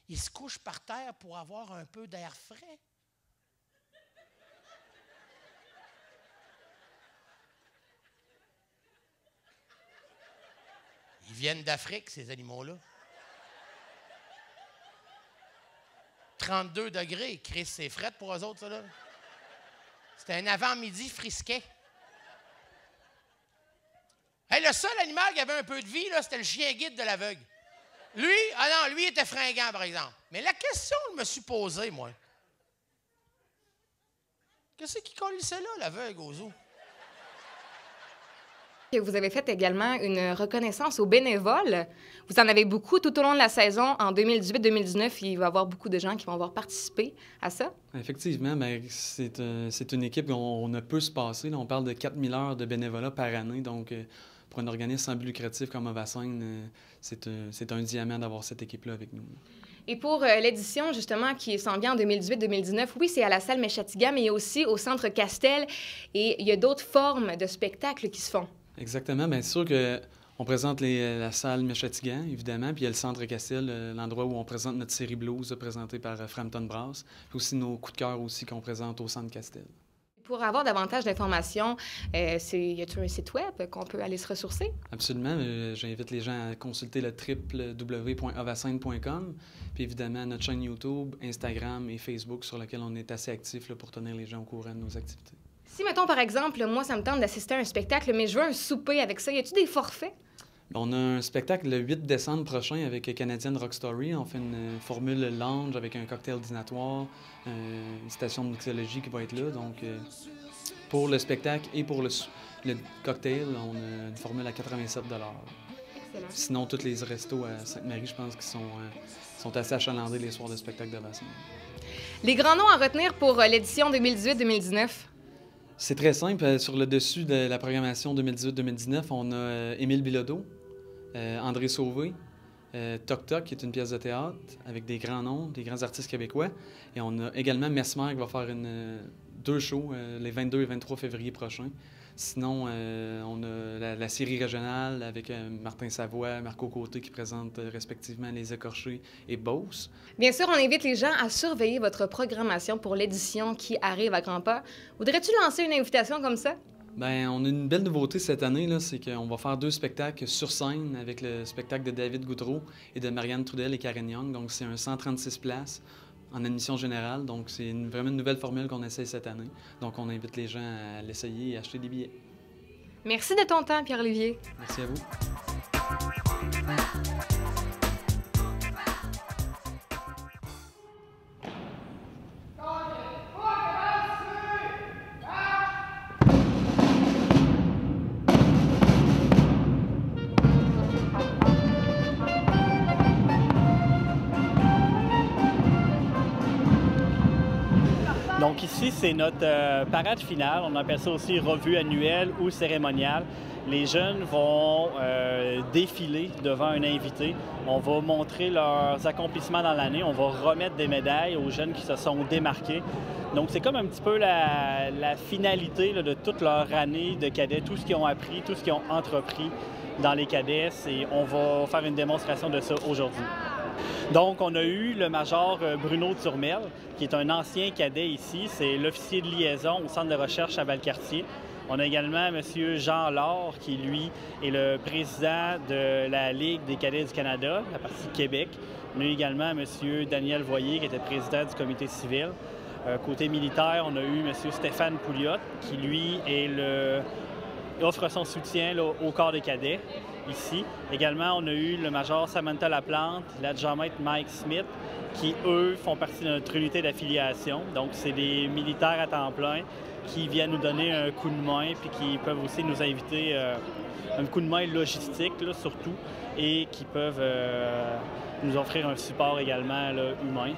il se couche par terre pour avoir un peu d'air frais. Ils viennent d'Afrique, ces animaux-là. 32 degrés, Chris, c'est fret pour eux autres, ça, là. C'était un avant-midi frisquet. Hey, le seul animal qui avait un peu de vie, là, c'était le chien guide de l'aveugle. Lui, lui, il était fringant, par exemple. Mais la question que je me suis posée, moi, qu'est-ce qui collissait là, l'aveugle, au zoo? Vous avez fait également une reconnaissance aux bénévoles. Vous en avez beaucoup tout au long de la saison. En 2018-2019, il va y avoir beaucoup de gens qui vont avoir participé à ça. Effectivement, bien, c'est une équipe qu'on ne peut se passer. Là, on parle de 4000 heures de bénévolat par année. Donc, pour un organisme sans but lucratif comme Ovasine, c'est un diamant d'avoir cette équipe-là avec nous. Et pour l'édition, justement, qui s'en vient en 2018-2019, oui, c'est à la salle Meshattigan, mais il y a aussi au Centre Castel. Et il y a d'autres formes de spectacles qui se font. Exactement. Bien, c'est sûr qu'on présente la salle Meshattigan, évidemment, puis il y a le Centre Castel, l'endroit où on présente notre série blues présentée par Frampton Brass, puis aussi nos coups de cœur aussi qu'on présente au Centre Castel. Pour avoir davantage d'informations, y a-t-il un site web qu'on peut aller se ressourcer? Absolument. J'invite les gens à consulter le www.ovasine.com, puis évidemment notre chaîne YouTube, Instagram et Facebook sur laquelle on est assez actifs pour tenir les gens au courant de nos activités. Si, mettons, par exemple, moi, ça me tente d'assister à un spectacle, mais je veux un souper avec ça, y a-t-il des forfaits? On a un spectacle le 8 décembre prochain avec Canadian Rock Story. On fait une formule lounge avec un cocktail dînatoire, une station de mixologie qui va être là. Donc, pour le spectacle et pour le cocktail, on a une formule à 87 $. Excellent. Sinon, tous les restos à Sainte-Marie, je pense qu'ils sont assez achalandés les soirs de spectacle de Ovasine. Les grands noms à retenir pour l'édition 2018-2019? C'est très simple. Sur le dessus de la programmation 2018-2019, on a Émile Bilodeau, André Sauvé, Toc Toc, qui est une pièce de théâtre avec des grands noms, des grands artistes québécois. Et on a également Mesmer qui va faire 2 shows les 22 et 23 février prochains. Sinon, on a la série régionale avec Martin Savoie, Marco Côté qui présentent respectivement Les Écorchés et Beauce. Bien sûr, on invite les gens à surveiller votre programmation pour l'édition qui arrive à grands pas. Voudrais-tu lancer une invitation comme ça? Bien, on a une belle nouveauté cette année, là, c'est qu'on va faire 2 spectacles sur scène avec le spectacle de David Goudreau et de Marianne Trudel et Karen Young. Donc, c'est un 136 places en admission générale. Donc, c'est vraiment une nouvelle formule qu'on essaie cette année. Donc, on invite les gens à l'essayer et à acheter des billets. Merci de ton temps, Pierre-Olivier. Merci à vous. Ici, c'est notre parade finale. On appelle ça aussi revue annuelle ou cérémoniale. Les jeunes vont défiler devant un invité. On va montrer leurs accomplissements dans l'année. On va remettre des médailles aux jeunes qui se sont démarqués. Donc, c'est comme un petit peu la finalité là, de toute leur année de cadets, tout ce qu'ils ont appris, tout ce qu'ils ont entrepris dans les cadets. Et on va faire une démonstration de ça aujourd'hui. Donc, on a eu le major Bruno Turmel, qui est un ancien cadet ici. C'est l'officier de liaison au centre de recherche à Valcartier. On a également M. Jean Laure, qui, lui, est le président de la Ligue des cadets du Canada, la partie Québec. On a eu également M. Daniel Voyer, qui était président du comité civil. Côté militaire, on a eu M. Stéphane Pouliot, qui, lui, offre son soutien là, au corps des cadets, ici. Également, on a eu le major Samantha Laplante, l'adjoint-maître Mike Smith, qui, eux, font partie de notre unité d'affiliation. Donc, c'est des militaires à temps plein qui viennent nous donner un coup de main, puis qui peuvent aussi nous inviter un coup de main logistique, là, surtout, et qui peuvent nous offrir un support également là, humain.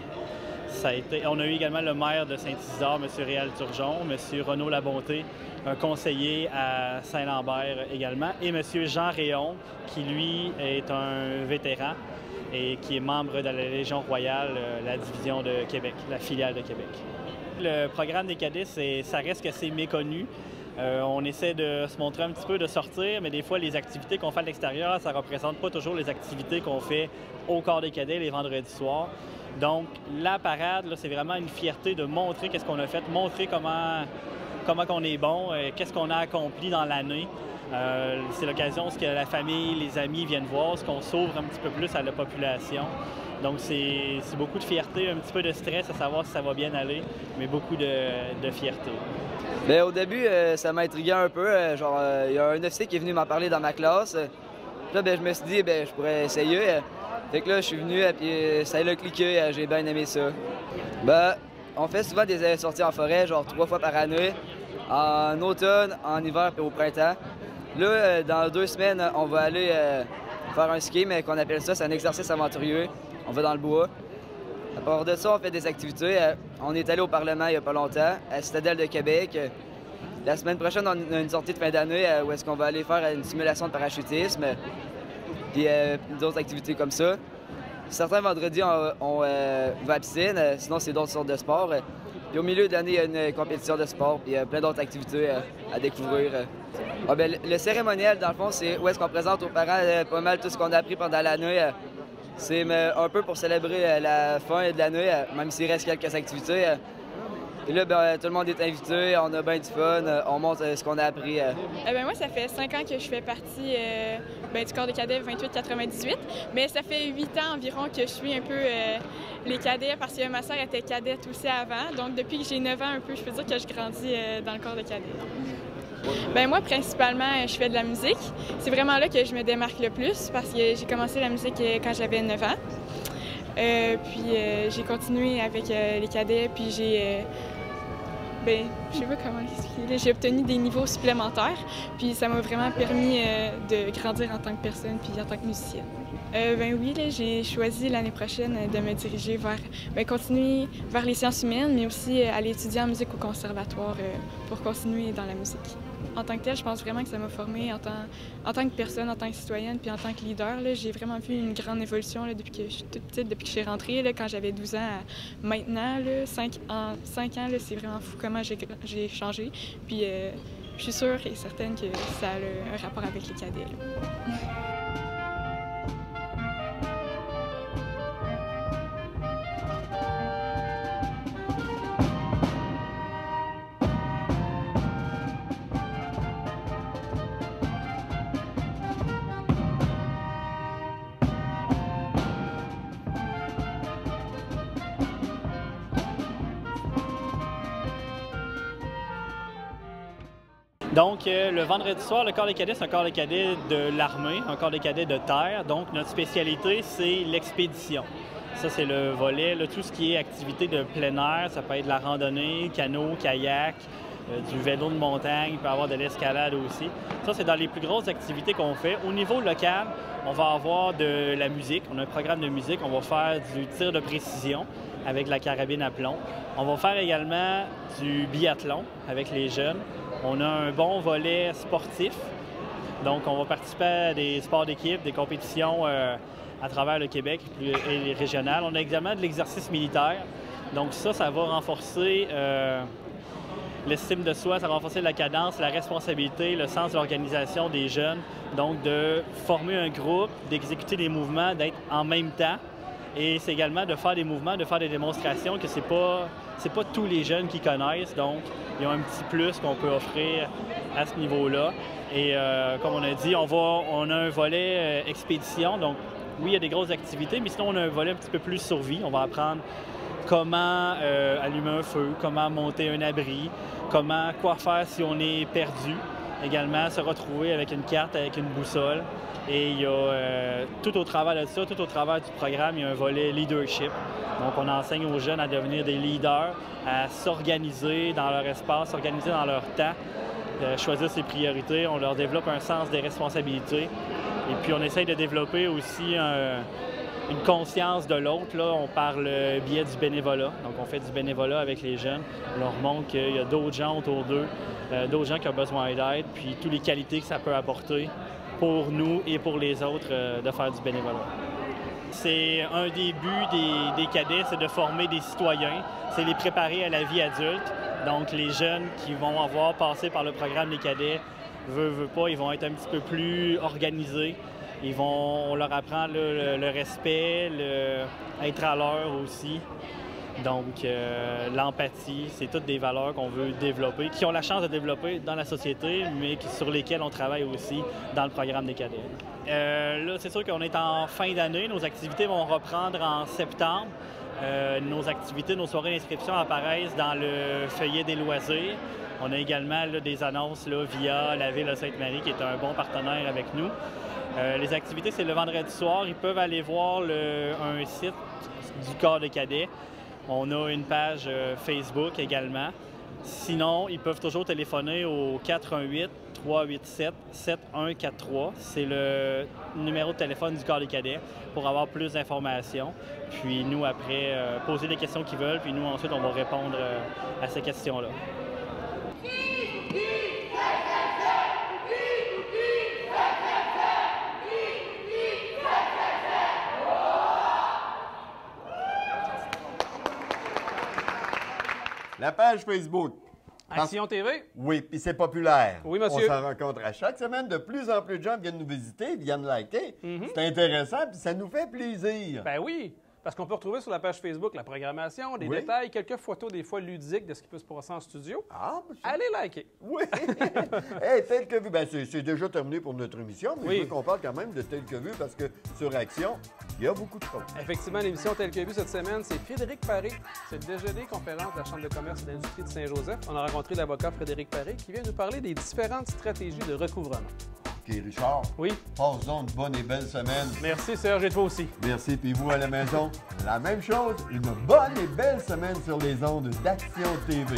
On a eu également le maire de Saint-Isidore, M. Réal Turgeon, M. Renaud Labonté, un conseiller à Saint-Lambert également, et M. Jean Réon, qui, lui, est un vétéran et qui est membre de la Légion royale, la division de Québec, la filiale de Québec. Le programme des cadets, ça reste assez méconnu. On essaie de se montrer un petit peu, de sortir, mais des fois, les activités qu'on fait à l'extérieur, ça ne représente pas toujours les activités qu'on fait au corps des cadets les vendredis soirs. Donc, la parade, c'est vraiment une fierté de montrer qu'est-ce qu'on a fait, montrer comment on est bon, qu'est-ce qu'on a accompli dans l'année. C'est l'occasion où la famille, les amis viennent voir, ce qu'on s'ouvre un petit peu plus à la population. Donc, c'est beaucoup de fierté, un petit peu de stress à savoir si ça va bien aller, mais beaucoup de fierté. Bien, au début, ça m'a intrigué un peu. Il y a un officier qui est venu m'en parler dans ma classe. Puis là, je me suis dit, je pourrais essayer. Fait que là, je suis venu, puis ça a cliqué, j'ai bien aimé ça. On fait souvent des sorties en forêt, genre 3 fois par année, en automne, en hiver et au printemps. Là, dans 2 semaines, on va aller faire un ski, mais qu'on appelle ça, c'est un exercice aventurier. On va dans le bois. À part de ça, on fait des activités. On est allé au Parlement il n'y a pas longtemps, à Citadelle de Québec. La semaine prochaine, on a une sortie de fin d'année où est-ce qu'on va aller faire une simulation de parachutisme. Puis d'autres activités comme ça. Certains vendredis, on va à la piscine, sinon c'est d'autres sortes de sports. Puis au milieu de l'année, il y a une compétition de sport, puis plein d'autres activités à découvrir. Le cérémonial, dans le fond, c'est où est-ce qu'on présente aux parents pas mal tout ce qu'on a appris pendant l'année. C'est un peu pour célébrer la fin de l'année, même s'il reste quelques activités. Et là, tout le monde est invité, on a bien du fun, on montre ce qu'on a appris. Moi, ça fait 5 ans que je fais partie du corps des cadets 28-98, mais ça fait 8 ans environ que je suis un peu les cadets parce que ma sœur était cadette aussi avant. Donc, depuis que j'ai 9 ans un peu, je peux dire que je grandis dans le corps des cadets. Moi, principalement, je fais de la musique. C'est vraiment là que je me démarque le plus parce que j'ai commencé la musique quand j'avais 9 ans. Puis j'ai continué avec les cadets, puis je sais pas comment l'expliquer. J'ai obtenu des niveaux supplémentaires, puis ça m'a vraiment permis de grandir en tant que personne, puis en tant que musicienne. Oui, j'ai choisi l'année prochaine de me diriger vers, continuer vers les sciences humaines, mais aussi aller étudier en musique au conservatoire pour continuer dans la musique. En tant que telle, je pense vraiment que ça m'a formée en tant que personne, en tant que citoyenne, puis en tant que leader. J'ai vraiment vu une grande évolution depuis que je suis toute petite, depuis que je suis rentrée, quand j'avais 12 ans à maintenant. 5 ans, c'est vraiment fou comment j'ai changé. Puis je suis sûre et certaine que ça a un rapport avec les cadets. Donc, le vendredi soir, le corps des cadets, c'est un corps des cadets de l'armée, un corps des cadets de terre. Donc, notre spécialité, c'est l'expédition. Ça, c'est le volet. Là, tout ce qui est activité de plein air, ça peut être de la randonnée, canot, kayak, du vélo de montagne, il peut y avoir de l'escalade aussi. Ça, c'est dans les plus grosses activités qu'on fait. Au niveau local, on va avoir de la musique. On a un programme de musique. On va faire du tir de précision avec la carabine à plomb. On va faire également du biathlon avec les jeunes. On a un bon volet sportif. Donc, on va participer à des sports d'équipe, des compétitions à travers le Québec et les régionales. On a également de l'exercice militaire. Donc ça va renforcer l'estime de soi, ça va renforcer la cadence, la responsabilité, le sens de l'organisation des jeunes. Donc de former un groupe, d'exécuter des mouvements, d'être en même temps. Et c'est également de faire des mouvements, de faire des démonstrations que c'est pas tous les jeunes qui connaissent. Donc, il y a un petit plus qu'on peut offrir à ce niveau-là. Et comme on a dit, on a un volet expédition. Donc, oui, il y a des grosses activités, mais sinon, on a un volet un petit peu plus survie. On va apprendre comment allumer un feu, comment monter un abri, quoi faire si on est perdu. Également, se retrouver avec une carte, avec une boussole. Et il y a tout au travers de ça, tout au travers du programme, il y a un volet leadership. Donc, on enseigne aux jeunes à devenir des leaders, à s'organiser dans leur espace, s'organiser dans leur temps, choisir ses priorités. On leur développe un sens des responsabilités. Et puis, on essaye de développer aussi une conscience de l'autre. Là, on parle biais du bénévolat. Donc, on fait du bénévolat avec les jeunes. On leur montre qu'il y a d'autres gens autour d'eux, d'autres gens qui ont besoin d'aide, puis toutes les qualités que ça peut apporter pour nous et pour les autres de faire du bénévolat. C'est un des buts des cadets, c'est de former des citoyens, c'est les préparer à la vie adulte. Donc, les jeunes qui vont avoir passé par le programme des cadets, veut pas, ils vont être un petit peu plus organisés. On leur apprend le respect, être à l'heure aussi. Donc, l'empathie, c'est toutes des valeurs qu'on veut développer, qui ont la chance de développer dans la société, mais sur lesquelles on travaille aussi dans le programme des cadets. Là, c'est sûr qu'on est en fin d'année. Nos activités vont reprendre en septembre. Nos activités, nos soirées d'inscription apparaissent dans le feuillet des loisirs. On a également des annonces via la Ville de Sainte-Marie, qui est un bon partenaire avec nous. Les activités, c'est le vendredi soir. Ils peuvent aller voir un site du corps de cadets. On a une page Facebook également. Sinon, ils peuvent toujours téléphoner au 418-387-7143. C'est le numéro de téléphone du corps des cadets pour avoir plus d'informations. Puis nous, après, poser les questions qu'ils veulent, puis nous, ensuite, on va répondre à ces questions-là. La page Facebook. Action TV? Oui, puis c'est populaire. Oui, monsieur. On s'en rencontre à chaque semaine. De plus en plus de gens viennent nous visiter, viennent liker. C'est intéressant, puis ça nous fait plaisir. Ben oui, parce qu'on peut retrouver sur la page Facebook la programmation, des détails, quelques photos des fois ludiques de ce qui peut se passer en studio. Ah, allez liker. Oui. Hey, Tel que vu, ben c'est déjà terminé pour notre émission, mais je veux qu'on parle quand même de Tel que vu parce que sur Action, il y a beaucoup de choses. Effectivement, l'émission Tel que vu cette semaine, c'est Frédéric Paré. C'est le déjeuner conférence de la Chambre de commerce et d'industrie de Saint-Joseph. On a rencontré l'avocat Frédéric Paré qui vient nous parler des différentes stratégies de recouvrement. OK, Richard. Oui. Passe-donc une bonne et belle semaine. Merci, Serge, et toi aussi. Merci, puis vous à la maison, la même chose. Une bonne et belle semaine sur les ondes d'Action TV.